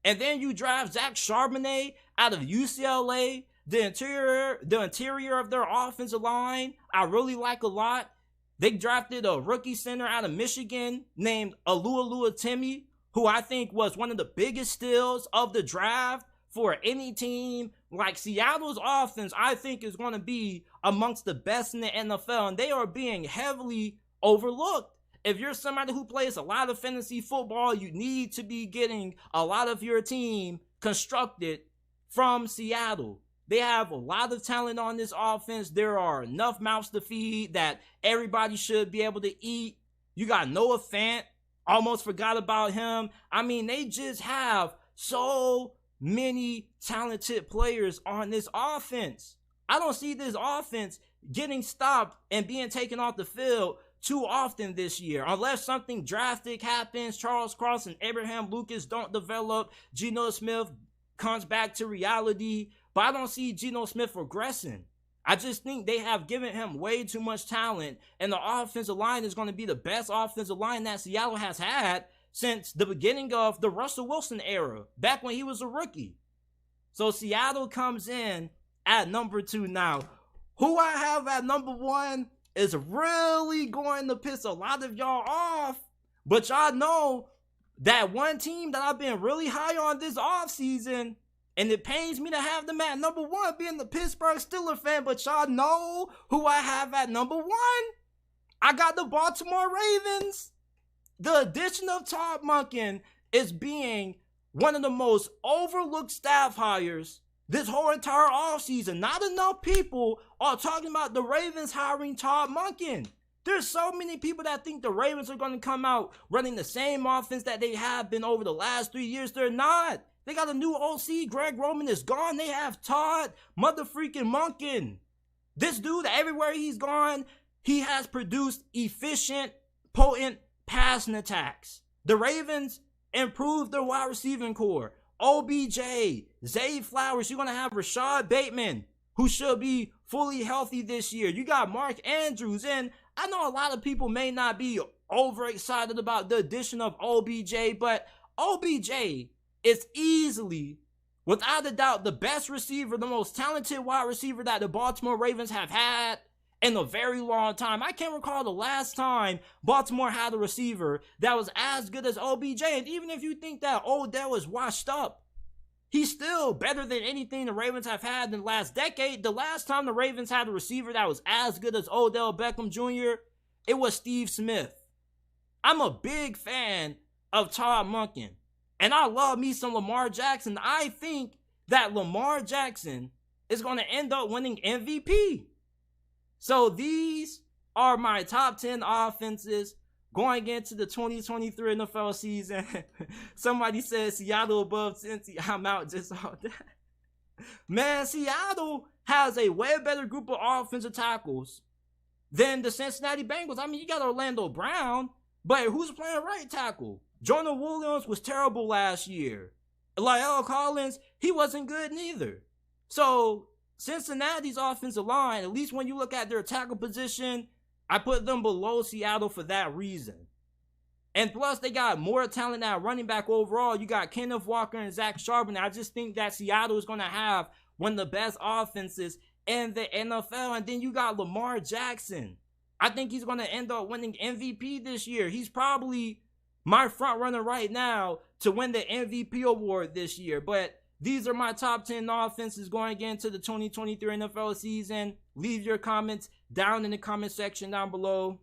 [SPEAKER 4] And then you draft Zach Charbonnet out of UCLA. The interior of their offensive line, I really like a lot. They drafted a rookie center out of Michigan named Alualua Timmy, who I think was one of the biggest steals of the draft for any team. Like Seattle's offense, I think is going to be amongst the best in the NFL, and they are being heavily overlooked. If you're somebody who plays a lot of fantasy football, you need to be getting a lot of your team constructed from Seattle. They have a lot of talent on this offense. There are enough mouths to feed that everybody should be able to eat. You got Noah Fant. Almost forgot about him. I mean, they just have so many talented players on this offense. I don't see this offense getting stopped and being taken off the field too often this year, unless something drastic happens. Charles Cross and Abraham Lucas don't develop. Geno Smith comes back to reality, but I don't see Geno Smith regressing. I just think they have given him way too much talent, and the offensive line is going to be the best offensive line that Seattle has had since the beginning of the Russell Wilson era, back when he was a rookie. So Seattle comes in at number 2 now. Who I have at number 1 is really going to piss a lot of y'all off, but y'all know that one team that I've been really high on this offseason, and it pains me to have them at number 1, being the Pittsburgh Steelers fan, but y'all know who I have at number 1. I got the Baltimore Ravens. The addition of Todd Monken is being one of the most overlooked staff hires this whole entire offseason. Not enough people are talking about the Ravens hiring Todd Monken. There's so many people that think the Ravens are going to come out running the same offense that they have been over the last 3 years. They're not. They got a new OC. Greg Roman is gone. They have Todd motherfreaking Monken. This dude, everywhere he's gone, he has produced efficient, potent passing attacks. The Ravens improved their wide receiving core. OBJ, Zay Flowers. You're going to have Rashad Bateman, who should be fully healthy this year. You got Mark Andrews. And I know a lot of people may not be overexcited about the addition of OBJ, but OBJ is easily, without a doubt, the best receiver, the most talented wide receiver that the Baltimore Ravens have had in a very long time. I can't recall the last time Baltimore had a receiver that was as good as OBJ. And even if you think that Odell was washed up, he's still better than anything the Ravens have had in the last decade. The last time the Ravens had a receiver that was as good as Odell Beckham Jr., it was Steve Smith. I'm a big fan of Todd Monken, and I love me some Lamar Jackson. I think that Lamar Jackson is going to end up winning MVP. So these are my top 10 offenses going into the 2023 NFL season. Somebody said Seattle above Cincy. I'm out just all that. Man, Seattle has a way better group of offensive tackles than the Cincinnati Bengals. I mean, you got Orlando Brown, but who's playing right tackle? Jonah Williams was terrible last year. La'el Collins, he wasn't good neither. So Cincinnati's offensive line, at least when you look at their tackle position, I put them below Seattle for that reason. And plus, they got more talent at running back overall. You got Kenneth Walker and Zach Charbonnet. I just think that Seattle is going to have one of the best offenses in the NFL. And then you got Lamar Jackson. I think he's going to end up winning MVP this year. He's probably my front runner right now to win the MVP award this year. But these are my top 10 offenses going into the 2023 NFL season. Leave your comments down in the comment section down below.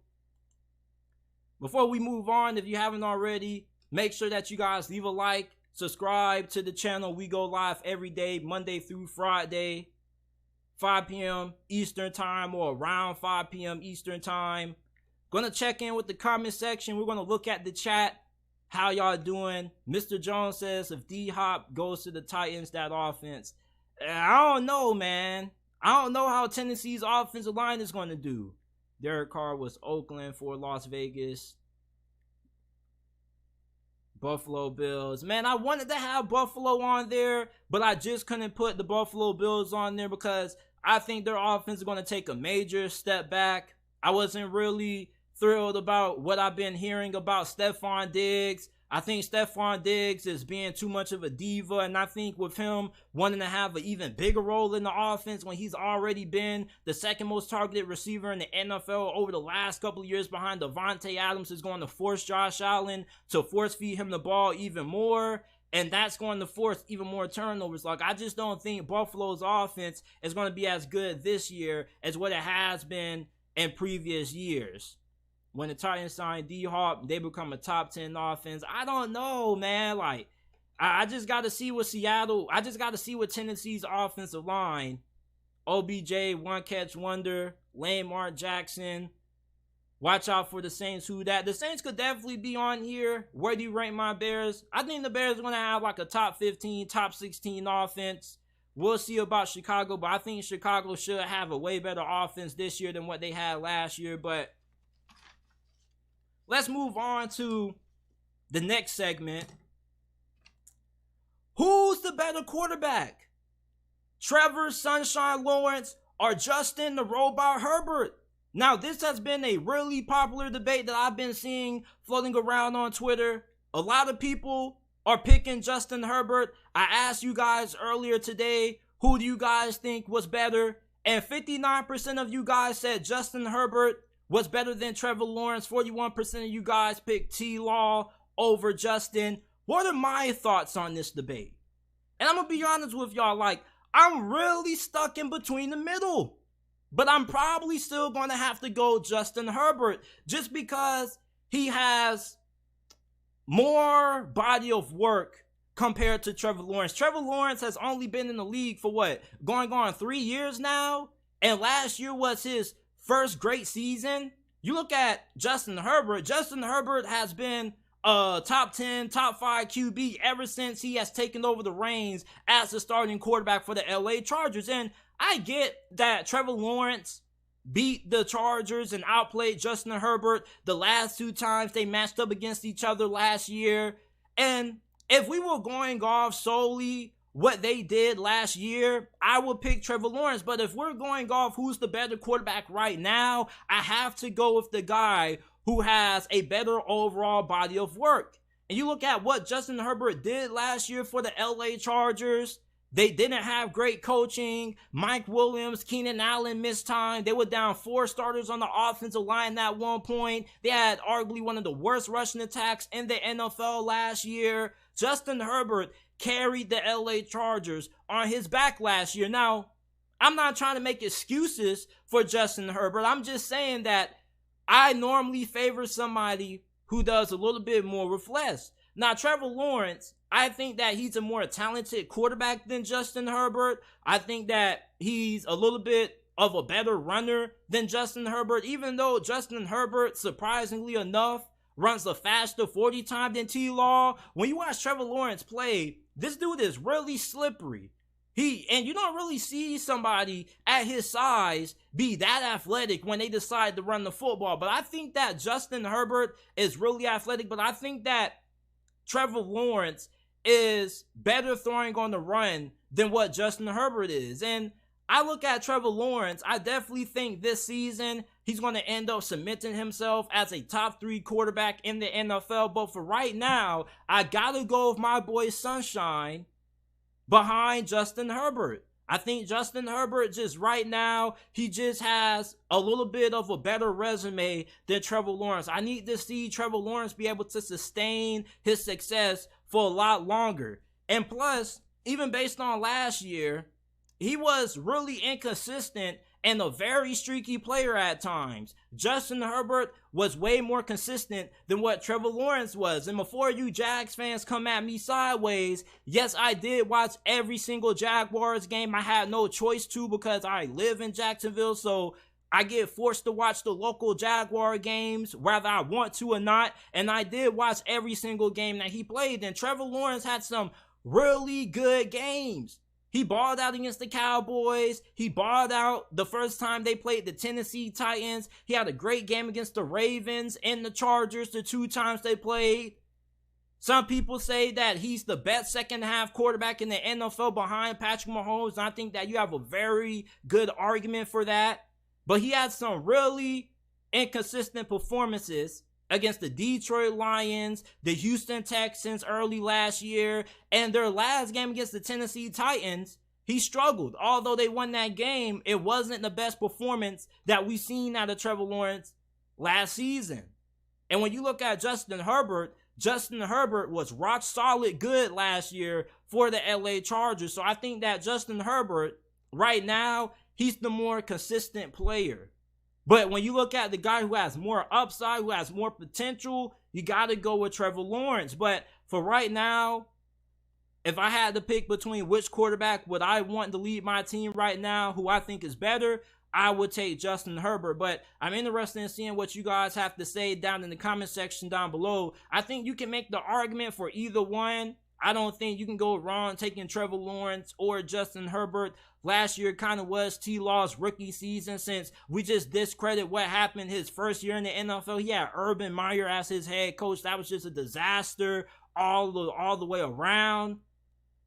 [SPEAKER 4] Before we move on, if you haven't already, make sure that you guys leave a like, subscribe to the channel. We go live every day, Monday through Friday, 5 p.m. Eastern time or around 5 p.m. Eastern time. Gonna check in with the comment section. We're gonna look at the chat. How y'all doing? Mr. Jones says if D-Hop goes to the Titans, that offense. I don't know, man. I don't know how Tennessee's offensive line is going to do. Derek Carr was Oakland for Las Vegas. Buffalo Bills. Man, I wanted to have Buffalo on there, but I just couldn't put the Buffalo Bills on there because I think their offense is going to take a major step back. I wasn't really thrilled about what I've been hearing about Stephon Diggs, I think Stephon Diggs is being too much of a diva, and I think with him wanting to have an even bigger role in the offense when he's already been the second most targeted receiver in the NFL over the last couple of years behind Devontae Adams, is going to force Josh Allen to force feed him the ball even more. And that's going to force even more turnovers. Like, I just don't think Buffalo's offense is going to be as good this year as what it has been in previous years. When the Titans signed D-Hop, they become a top 10 offense. I don't know, man. Like, I just got to see what Tennessee's offensive line. OBJ, one catch wonder. Lamar Jackson. Watch out for the Saints. The Saints could definitely be on here. Where do you rank my Bears? I think the Bears are going to have like a top 15, top 16 offense. We'll see about Chicago, but I think Chicago should have a way better offense this year than what they had last year. But let's move on to the next segment. Who's the better quarterback? Trevor Sunshine Lawrence or Justin the Robot Herbert? Now, this has been a really popular debate that I've been seeing floating around on Twitter. A lot of people are picking Justin Herbert. I asked you guys earlier today, who do you guys think was better? And 59% of you guys said Justin Herbert was better than Trevor Lawrence. 41% of you guys picked T-Law over Justin. What are my thoughts on this debate? And I'm going to be honest with y'all, like, I'm really stuck in between the middle. But I'm probably still going to have to go Justin Herbert just because he has more body of work compared to Trevor Lawrence. Trevor Lawrence has only been in the league for going on 3 years now? And last year was his first great season. You look at Justin Herbert. Justin Herbert has been a top 10, top 5 QB ever since he has taken over the reins as the starting quarterback for the LA Chargers. And I get that Trevor Lawrence beat the Chargers and outplayed Justin Herbert the last 2 times they matched up against each other last year. And if we were going off solely what they did last year, I would pick Trevor Lawrence. But if we're going off who's the better quarterback right now, I have to go with the guy who has a better overall body of work. And you look at what Justin Herbert did last year for the LA Chargers. They didn't have great coaching. Mike Williams, Keenan Allen missed time. They were down 4 starters on the offensive line at one point. They had arguably one of the worst rushing attacks in the NFL last year. Justin Herbert carried the LA Chargers on his back last year. Now, I'm not trying to make excuses for Justin Herbert. I'm just saying that I normally favor somebody who does a little bit more with less. Now, Trevor Lawrence, I think that he's a more talented quarterback than Justin Herbert. I think that he's a little bit of a better runner than Justin Herbert, even though Justin Herbert, surprisingly enough, runs a faster 40 time than T-Law. When you watch Trevor Lawrence play, this dude is really slippery. And you don't really see somebody at his size be that athletic when they decide to run the football. But I think that Justin Herbert is really athletic, but I think that Trevor Lawrence is better throwing on the run than what Justin Herbert is. And I look at Trevor Lawrence, I definitely think this season he's going to end up cementing himself as a top 3 quarterback in the NFL. But for right now, I got to go with my boy Sunshine behind Justin Herbert. I think Justin Herbert just right now, he just has a little bit of a better resume than Trevor Lawrence. I need to see Trevor Lawrence be able to sustain his success for a lot longer. And plus, even based on last year, he was really inconsistent and a very streaky player at times. Justin Herbert was way more consistent than what Trevor Lawrence was. And before you Jags fans come at me sideways, yes, I did watch every single Jaguars game. I had no choice to because I live in Jacksonville, so I get forced to watch the local Jaguar games, whether I want to or not. And I did watch every single game that he played. And Trevor Lawrence had some really good games. He balled out against the Cowboys. He balled out the first time they played the Tennessee Titans. He had a great game against the Ravens and the Chargers the 2 times they played. Some people say that he's the best second half quarterback in the NFL behind Patrick Mahomes. And I think that you have a very good argument for that. But he had some really inconsistent performances against the Detroit Lions, the Houston Texans early last year, and their last game against the Tennessee Titans, he struggled. Although they won that game, it wasn't the best performance that we've seen out of Trevor Lawrence last season. And when you look at Justin Herbert was rock solid good last year for the LA Chargers. So I think that Justin Herbert, right now, he's the more consistent player. But when you look at the guy who has more upside, who has more potential, you got to go with Trevor Lawrence. But for right now, if I had to pick between which quarterback would I want to lead my team right now, who I think is better, I would take Justin Herbert. But I'm interested in seeing what you guys have to say down in the comment section down below. I think you can make the argument for either one. I don't think you can go wrong taking Trevor Lawrence or Justin Herbert. Last year kind of was T-Law's rookie season, since we just discredit what happened his first year in the NFL. He had Urban Meyer as his head coach. That was just a disaster all the way around.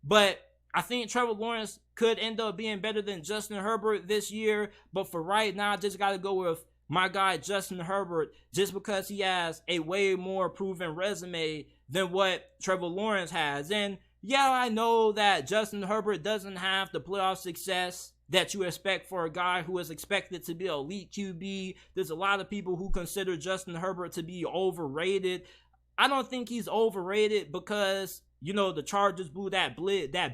[SPEAKER 4] But I think Trevor Lawrence could end up being better than Justin Herbert this year. But for right now, I just got to go with my guy Justin Herbert, just because he has a way more proven resume than what Trevor Lawrence has. And yeah, I know that Justin Herbert doesn't have the playoff success that you expect for a guy who is expected to be an elite QB. There's a lot of people who consider Justin Herbert to be overrated. I don't think he's overrated because, you know, the Chargers blew that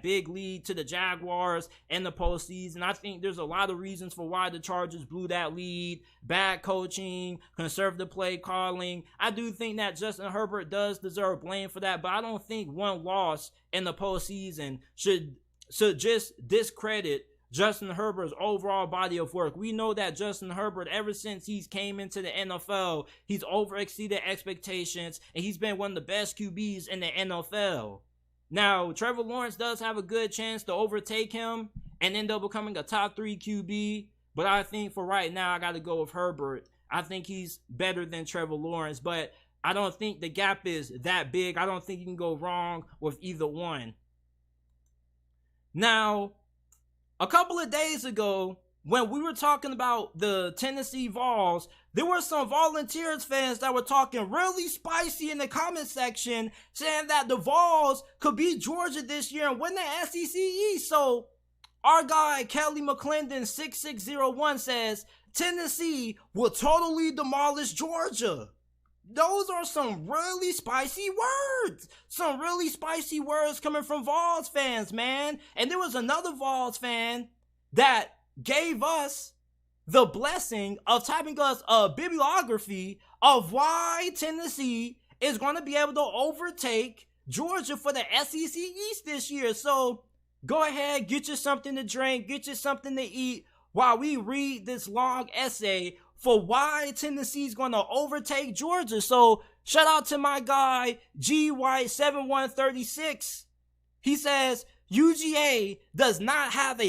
[SPEAKER 4] big lead to the Jaguars in the postseason. I think there's a lot of reasons for why the Chargers blew that lead. Bad coaching, conservative play calling. I do think that Justin Herbert does deserve blame for that, but I don't think one loss in the postseason should just discredit Justin Herbert's overall body of work. We know that Justin Herbert, ever since he's came into the NFL, he's overexceeded expectations, and he's been one of the best QBs in the NFL. Now, Trevor Lawrence does have a good chance to overtake him and end up becoming a top 3 QB, but I think for right now, I got to go with Herbert. I think he's better than Trevor Lawrence, but I don't think the gap is that big. I don't think you can go wrong with either one. Now, a couple of days ago, when we were talking about the Tennessee Vols, there were some Volunteers fans that were talking really spicy in the comment section, saying that the Vols could beat Georgia this year and win the SEC East. So our guy Kelly McClendon 6601 says Tennessee will totally demolish Georgia. Those are some really spicy words. Some really spicy words coming from Vols fans, man. And there was another Vols fan that gave us the blessing of typing us a bibliography of why Tennessee is going to be able to overtake Georgia for the SEC East this year. So go ahead, get you something to drink, get you something to eat while we read this long essay for why Tennessee's going to overtake Georgia. So shout out to my guy G White 7136. He says UGA does not have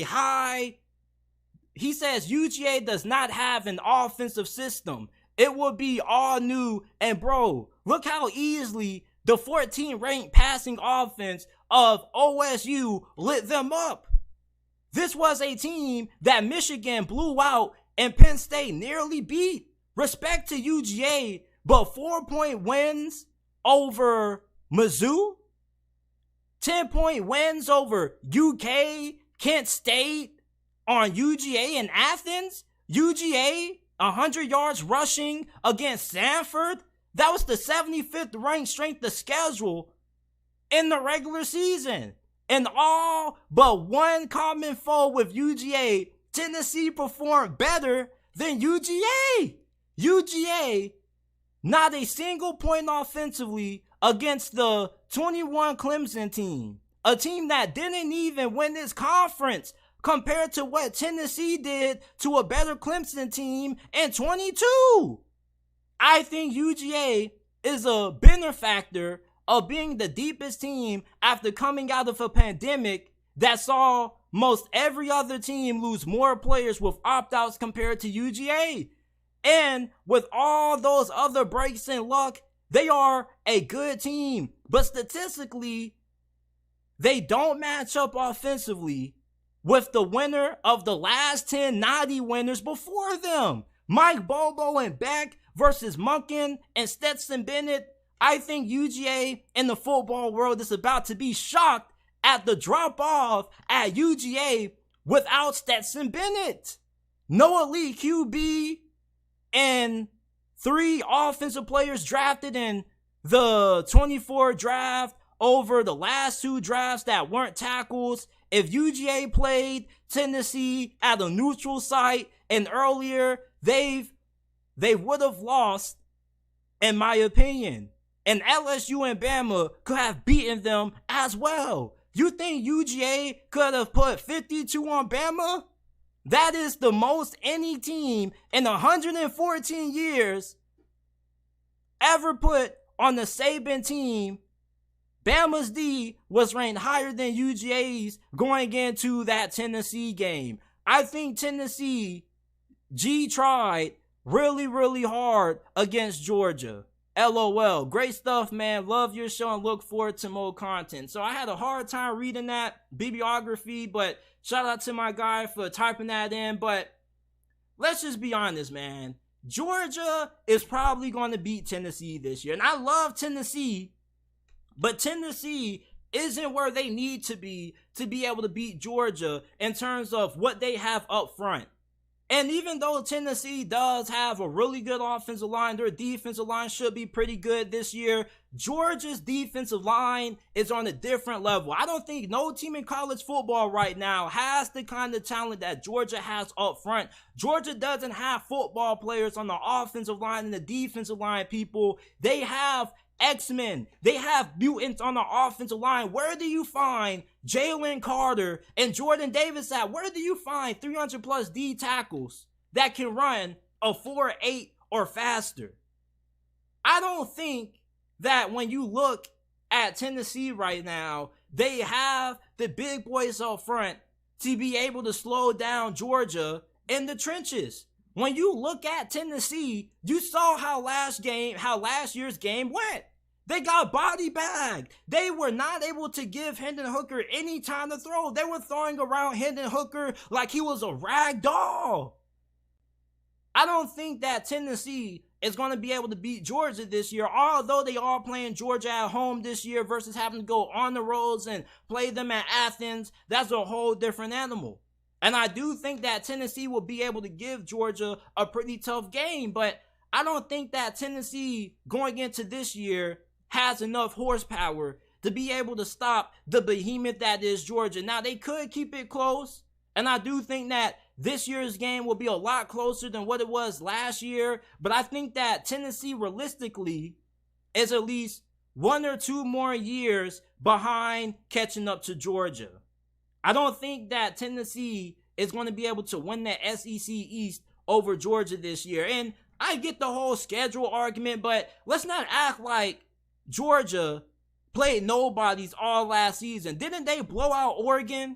[SPEAKER 4] an offensive system. It will be all new. And bro, look how easily the 14th ranked passing offense of OSU lit them up. This was a team that Michigan blew out and Penn State nearly beat. Respect to UGA, but 4-point wins over Mizzou, 10-point wins over UK, Kent State on UGA in Athens. UGA, 100 yards rushing against Sanford. That was the 75th ranked strength of schedule in the regular season. And all but one common foe with UGA, Tennessee performed better than UGA. UGA, not a single point offensively against the 21 Clemson team. A team that didn't even win this conference compared to what Tennessee did to a better Clemson team in 22. I think UGA is a benefactor of being the deepest team after coming out of a pandemic that saw most every other team lose more players with opt-outs compared to UGA. And with all those other breaks in luck, they are a good team. But statistically, they don't match up offensively with the winner of the last 10 naughty winners before them. Mike Bobo and Beck versus Monken and Stetson Bennett, I think UGA and the football world is about to be shocked at the drop-off at UGA without Stetson Bennett. No elite QB and 3 offensive players drafted in the 24 draft over the last 2 drafts that weren't tackles. If UGA played Tennessee at a neutral site and earlier, they would have lost, in my opinion. And LSU and Bama could have beaten them as well. You think UGA could have put 52 on Bama? That is the most any team in 114 years ever put on the Saban team. Bama's D was ranked higher than UGA's going into that Tennessee game. I think Tennessee tried really, really hard against Georgia. LOL. Great stuff, man. Love your show and look forward to more content. So I had a hard time reading that bibliography, but shout out to my guy for typing that in. But let's just be honest, man. Georgia is probably going to beat Tennessee this year. And I love Tennessee, but Tennessee isn't where they need to be able to beat Georgia in terms of what they have up front. And even though Tennessee does have a really good offensive line, their defensive line should be pretty good this year. Georgia's defensive line is on a different level. I don't think no team in college football right now has the kind of talent that Georgia has up front. Georgia doesn't have football players on the offensive line and the defensive line, people. They have X-Men. They have mutants on the offensive line. Where do you find Jalen Carter and Jordan Davis at? Where do you find 300 plus D tackles that can run a 4.8 or faster? I don't think that when you look at Tennessee right now, they have the big boys up front to be able to slow down Georgia in the trenches. When you look at Tennessee, you saw how last year's game went. They got body bagged. They were not able to give Hendon Hooker any time to throw. They were throwing around Hendon Hooker like he was a rag doll. I don't think that Tennessee is going to be able to beat Georgia this year, although they are playing Georgia at home this year versus having to go on the roads and play them at Athens. That's a whole different animal. And I do think that Tennessee will be able to give Georgia a pretty tough game, but I don't think that Tennessee going into this year has enough horsepower to be able to stop the behemoth that is Georgia. Now, they could keep it close, and I do think that this year's game will be a lot closer than what it was last year, but I think that Tennessee realistically is at least 1 or 2 more years behind catching up to Georgia. I don't think that Tennessee is going to be able to win the SEC East over Georgia this year. And I get the whole schedule argument, but let's not act like Georgia played nobodies all last season. Didn't they blow out Oregon?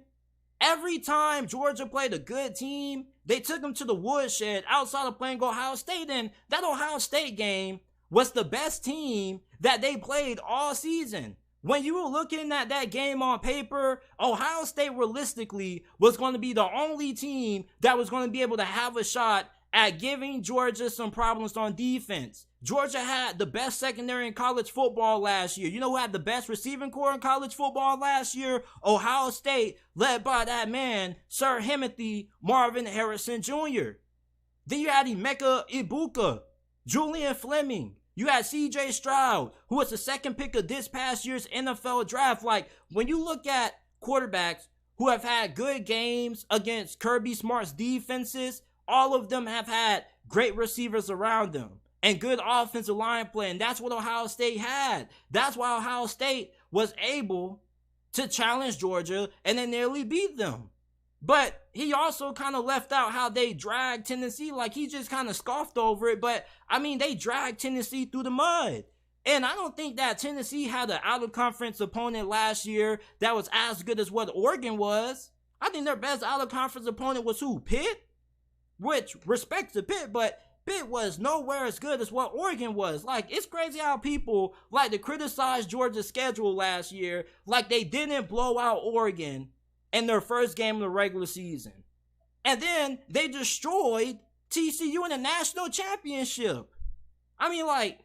[SPEAKER 4] Every time Georgia played a good team, they took them to the woodshed outside of playing Ohio State. And that Ohio State game was the best team that they played all season. When you were looking at that game on paper, Ohio State realistically was going to be the only team that was going to be able to have a shot at giving Georgia some problems on defense. Georgia had the best secondary in college football last year. You know who had the best receiving corps in college football last year? Ohio State, led by that man, Sir Timothy Marvin Harrison Jr. Then you had Emeka Ibuka, Julian Fleming. You had C.J. Stroud, who was the second pick of this past year's NFL draft. Like, when you look at quarterbacks who have had good games against Kirby Smart's defenses, all of them have had great receivers around them and good offensive line play, and that's what Ohio State had. That's why Ohio State was able to challenge Georgia and then nearly beat them. But he also kind of left out how they dragged Tennessee. Like, he just kind of scoffed over it. But, I mean, they dragged Tennessee through the mud. And I don't think that Tennessee had an out-of-conference opponent last year that was as good as what Oregon was. I think their best out-of-conference opponent was who? Pitt? Which, respect to Pitt, but Pitt was nowhere as good as what Oregon was. Like, it's crazy how people like to criticize Georgia's schedule last year like they didn't blow out Oregon in their first game of the regular season. And then they destroyed TCU in the national championship. I mean, like,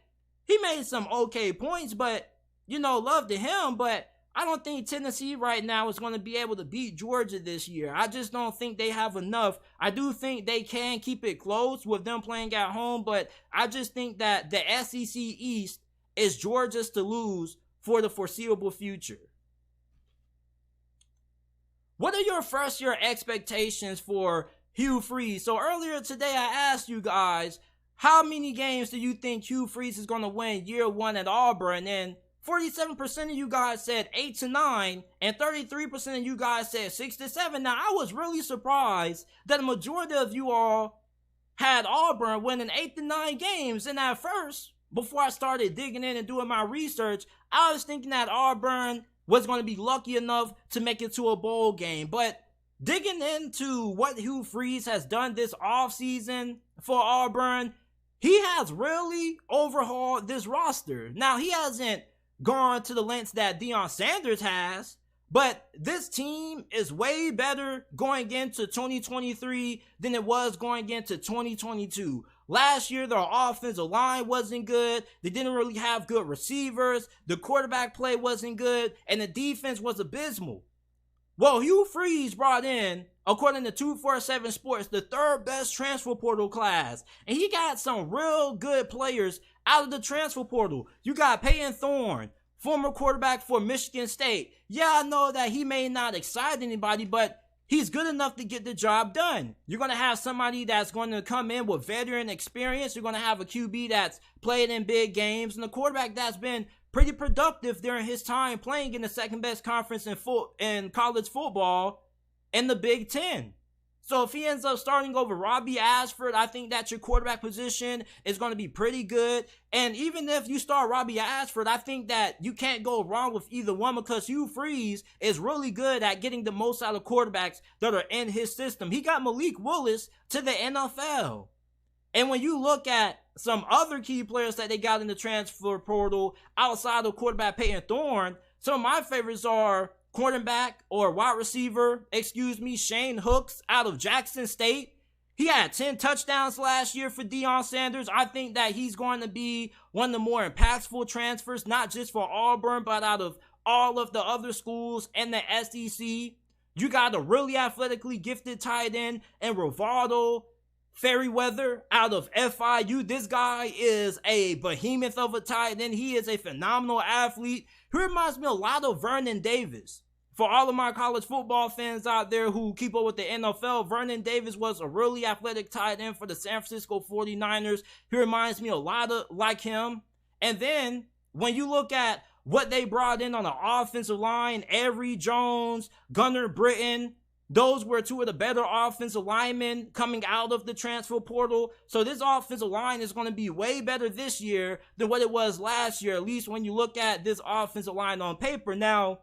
[SPEAKER 4] he made some okay points, but, love to him, but I don't think Tennessee right now is going to be able to beat Georgia this year. I just don't think they have enough. I do think they can keep it close with them playing at home, but I just think that the SEC East is Georgia's to lose for the foreseeable future. What are your first year expectations for Hugh Freeze? So earlier today, I asked you guys, how many games do you think Hugh Freeze is going to win year one at Auburn? And 47% of you guys said 8 to 9, and 33% of you guys said 6 to 7. Now, I was really surprised that the majority of you all had Auburn winning 8 to 9 games. And at first, before I started digging in and doing my research, I was thinking that Auburn was going to be lucky enough to make it to a bowl game. But digging into what Hugh Freeze has done this offseason for Auburn, he has really overhauled this roster. Now, he hasn't gone to the lengths that Deion Sanders has, but this team is way better going into 2023 than it was going into 2022. Last year, their offensive line wasn't good. They didn't really have good receivers. The quarterback play wasn't good, and the defense was abysmal. Well, Hugh Freeze brought in, according to 247 Sports, the third best transfer portal class, and he got some real good players out of the transfer portal. You got Peyton Thorne, former quarterback for Michigan State. Yeah, I know that he may not excite anybody, but he's good enough to get the job done. You're going to have somebody that's going to come in with veteran experience. You're going to have a QB that's played in big games, and a quarterback that's been pretty productive during his time playing in the second best conference in college football in the Big Ten. So if he ends up starting over Robbie Ashford, I think that your quarterback position is going to be pretty good. And even if you start Robbie Ashford, I think that you can't go wrong with either one, because Hugh Freeze is really good at getting the most out of quarterbacks that are in his system. He got Malik Willis to the NFL. And when you look at some other key players that they got in the transfer portal outside of quarterback Peyton Thorne, some of my favorites are cornerback or wide receiver, Shane Hooks out of Jackson State. He had 10 touchdowns last year for Deion Sanders. I think that he's going to be one of the more impactful transfers, not just for Auburn, but out of all of the other schools in the SEC. You got a really athletically gifted tight end in Rivaldo Fairweather out of FIU. This guy is a behemoth of a tight end. He is a phenomenal athlete. He reminds me a lot of Vernon Davis. For all of my college football fans out there who keep up with the NFL, Vernon Davis was a really athletic tight end for the San Francisco 49ers. He reminds me a lot of like him. And then when you look at what they brought in on the offensive line, Avery Jones, Gunnar Britton, those were two of the better offensive linemen coming out of the transfer portal. So this offensive line is going to be way better this year than what it was last year, at least when you look at this offensive line on paper. Now,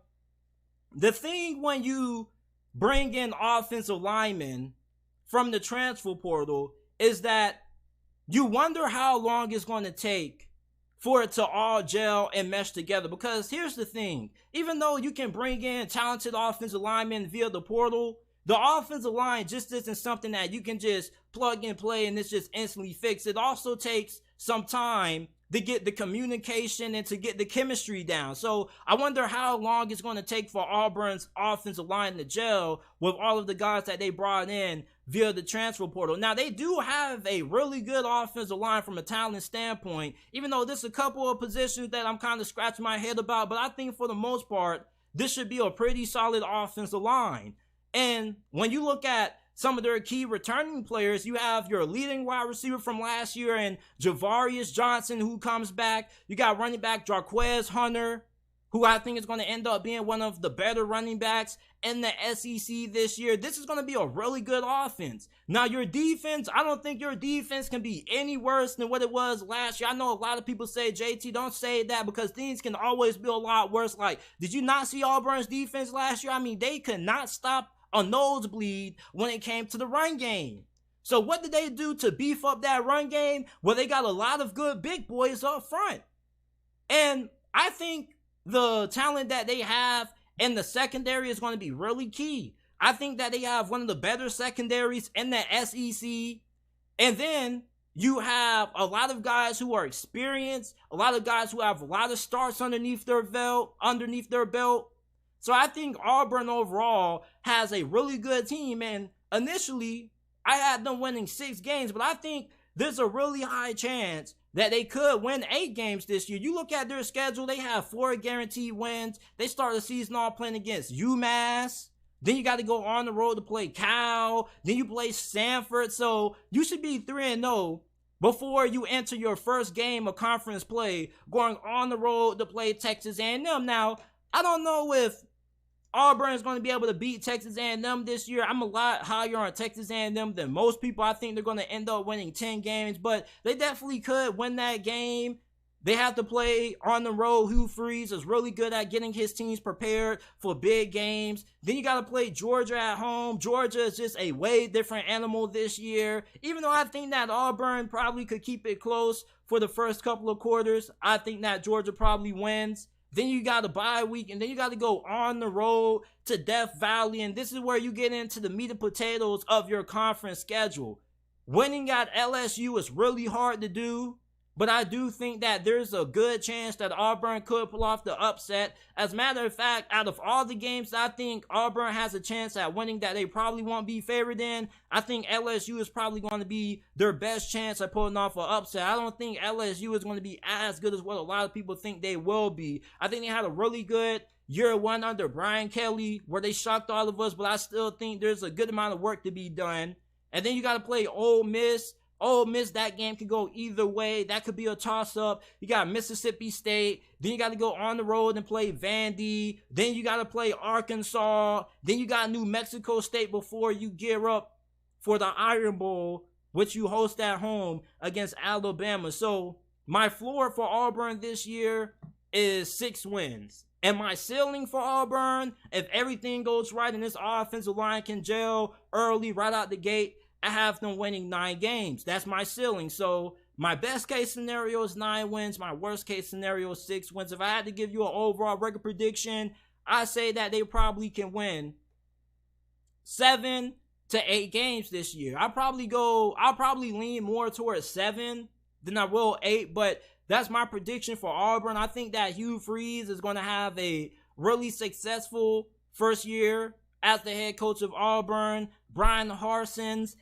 [SPEAKER 4] the thing when you bring in offensive linemen from the transfer portal is that you wonder how long it's going to take for it to all gel and mesh together. Because here's the thing, even though you can bring in talented offensive linemen via the portal, the offensive line just isn't something that you can just plug and play and it's just instantly fixed. It also takes some time to get the communication and to get the chemistry down. So I wonder how long it's going to take for Auburn's offensive line to gel with all of the guys that they brought in via the transfer portal. Now, they do have a really good offensive line from a talent standpoint, even though there's a couple of positions that I'm kind of scratching my head about, but I think for the most part, this should be a pretty solid offensive line. And when you look at some of their key returning players, you have your leading wide receiver from last year and Javarius Johnson, who comes back. You got running back Jarquez Hunter, who I think is going to end up being one of the better running backs in the SEC this year. This is going to be a really good offense. Now, your defense, I don't think your defense can be any worse than what it was last year. I know a lot of people say, JT, don't say that because things can always be a lot worse. Like, did you not see Auburn's defense last year? I mean, they could not stop a nosebleed when it came to the run game. So what did they do to beef up that run game? Well, they got a lot of good big boys up front. And I think the talent that they have in the secondary is going to be really key. I think that they have one of the better secondaries in the SEC. And then You have a lot of guys who are experienced, a lot of guys who have a lot of starts underneath their belt. So I think Auburn overall has a really good team. And initially, I had them winning 6 games, but I think there's a really high chance that they could win 8 games this year. You look at their schedule, they have 4 guaranteed wins. They start the season off playing against UMass. Then you got to go on the road to play Cal. Then you play Stanford. So you should be 3-0 before you enter your first game of conference play, going on the road to play Texas A&M. Now, I don't know if Auburn is going to be able to beat Texas A&M this year. I'm a lot higher on Texas A&M than most people. I think they're going to end up winning 10 games, but they definitely could win that game. They have to play on the road. Hugh Freeze is really good at getting his teams prepared for big games. Then you got to play Georgia at home. Georgia is just a way different animal this year. Even though I think that Auburn probably could keep it close for the first couple of quarters, I think that Georgia probably wins. Then you got a bye week, and then you got to go on the road to Death Valley, and this is where you get into the meat and potatoes of your conference schedule. Winning at LSU is really hard to do, but I do think that there's a good chance that Auburn could pull off the upset. As a matter of fact, out of all the games I think Auburn has a chance at winning that they probably won't be favored in, I think LSU is probably going to be their best chance at pulling off an upset. I don't think LSU is going to be as good as what a lot of people think they will be. I think they had a really good year 1 under Brian Kelly where they shocked all of us, but I still think there's a good amount of work to be done. And then you got to play Ole Miss. Ole Miss, that game could go either way. That could be a toss-up. You got Mississippi State. Then you got to go on the road and play Vandy. Then you got to play Arkansas. Then you got New Mexico State before you gear up for the Iron Bowl, which you host at home against Alabama. So my floor for Auburn this year is 6 wins. And my ceiling for Auburn, if everything goes right and this offensive line can gel early right out the gate, I have them winning 9 games. That's my ceiling. So my best case scenario is 9 wins. My worst case scenario is 6 wins. If I had to give you an overall record prediction, I say that they probably can win 7 to 8 games this year. I'll probably lean more towards 7 than I will 8, but that's my prediction for Auburn. I think that Hugh Freeze is going to have a really successful first year as the head coach of Auburn. Brian Harsons,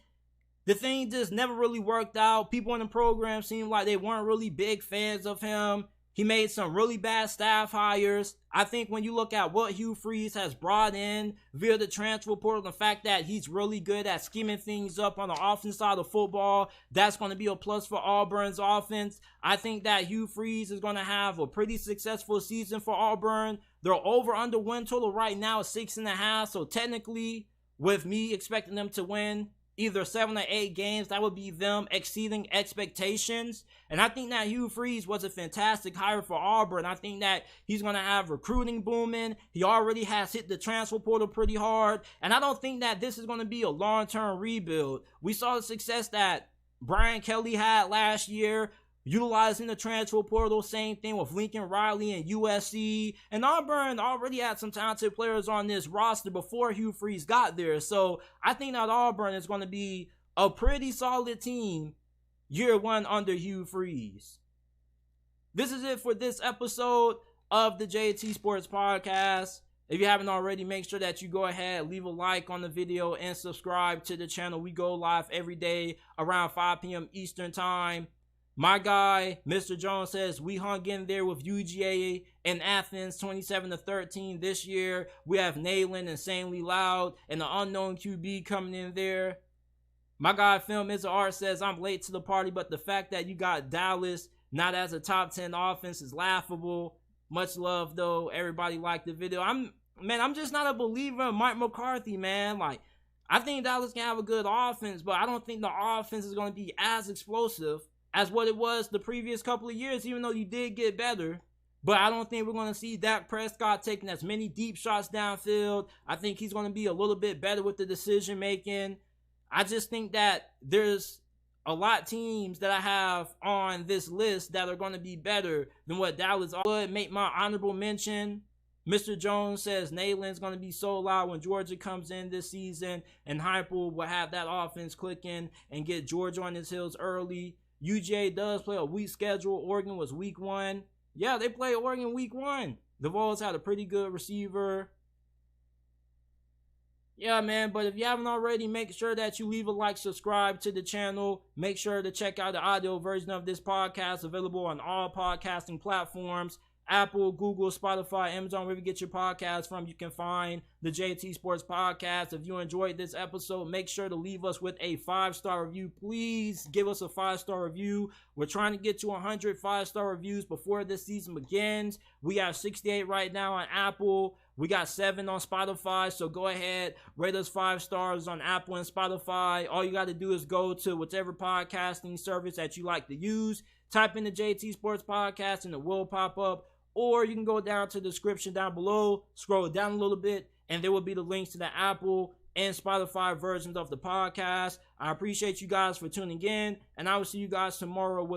[SPEAKER 4] the thing just never really worked out. People in the program seemed like they weren't really big fans of him. He made some really bad staff hires. I think when you look at what Hugh Freeze has brought in via the transfer portal, the fact that he's really good at scheming things up on the offense side of football, that's going to be a plus for Auburn's offense. I think that Hugh Freeze is going to have a pretty successful season for Auburn. Their over-under win total right now is 6.5, so technically, with me expecting them to win either 7 or 8 games, that would be them exceeding expectations. And I think that Hugh Freeze was a fantastic hire for Auburn. I think that he's going to have recruiting booming. He already has hit the transfer portal pretty hard. And I don't think that this is going to be a long-term rebuild. We saw the success that Brian Kelly had last year, utilizing the transfer portal. Same thing with Lincoln Riley and USC. And Auburn already had some talented players on this roster before Hugh Freeze got there. So I think that Auburn is going to be a pretty solid team year 1 under Hugh Freeze. This is it for this episode of the JT Sports Podcast. If you haven't already, make sure that you go ahead, leave a like on the video, and subscribe to the channel. We go live every day around 5 p.m. Eastern Time. My guy, Mr. Jones, says we hung in there with UGA in Athens 27-13 this year. We have Nayland, Insanely Loud, and the unknown QB coming in there. My guy, Film Is Art, says I'm late to the party, but the fact that you got Dallas not as a top 10 offense is laughable. Much love, though. Everybody liked the video. I'm just not a believer in Mike McCarthy, man. Like, I think Dallas can have a good offense, but I don't think the offense is going to be as explosive as what it was the previous couple of years, even though you did get better. But I don't think we're going to see Dak Prescott taking as many deep shots downfield. I think he's going to be a little bit better with the decision making. I just think that there's a lot of teams that I have on this list that are going to be better than what Dallas would. Make my honorable mention. Mr. Jones says Nayland's going to be so loud when Georgia comes in this season, and Heupel will have that offense clicking and get Georgia on his heels early. UGA does play a weak schedule. Oregon was week 1. Yeah, they played Oregon week 1. The Vols had a pretty good receiver. Yeah, man, but if you haven't already, make sure that you leave a like, subscribe to the channel. Make sure to check out the audio version of this podcast, available on all podcasting platforms. Apple, Google, Spotify, Amazon, wherever you get your podcast from, you can find the JT Sports Podcast. If you enjoyed this episode, make sure to leave us with a 5-star review. Please give us a 5-star review. We're trying to get to 100 5-star reviews before this season begins. We have 68 right now on Apple. We got 7 on Spotify, so go ahead, rate us 5 stars on Apple and Spotify. All you got to do is go to whichever podcasting service that you like to use. Type in the JT Sports Podcast and it will pop up. Or you can go down to the description down below, scroll down a little bit, and there will be the links to the Apple and Spotify versions of the podcast. I appreciate you guys for tuning in, and I will see you guys tomorrow with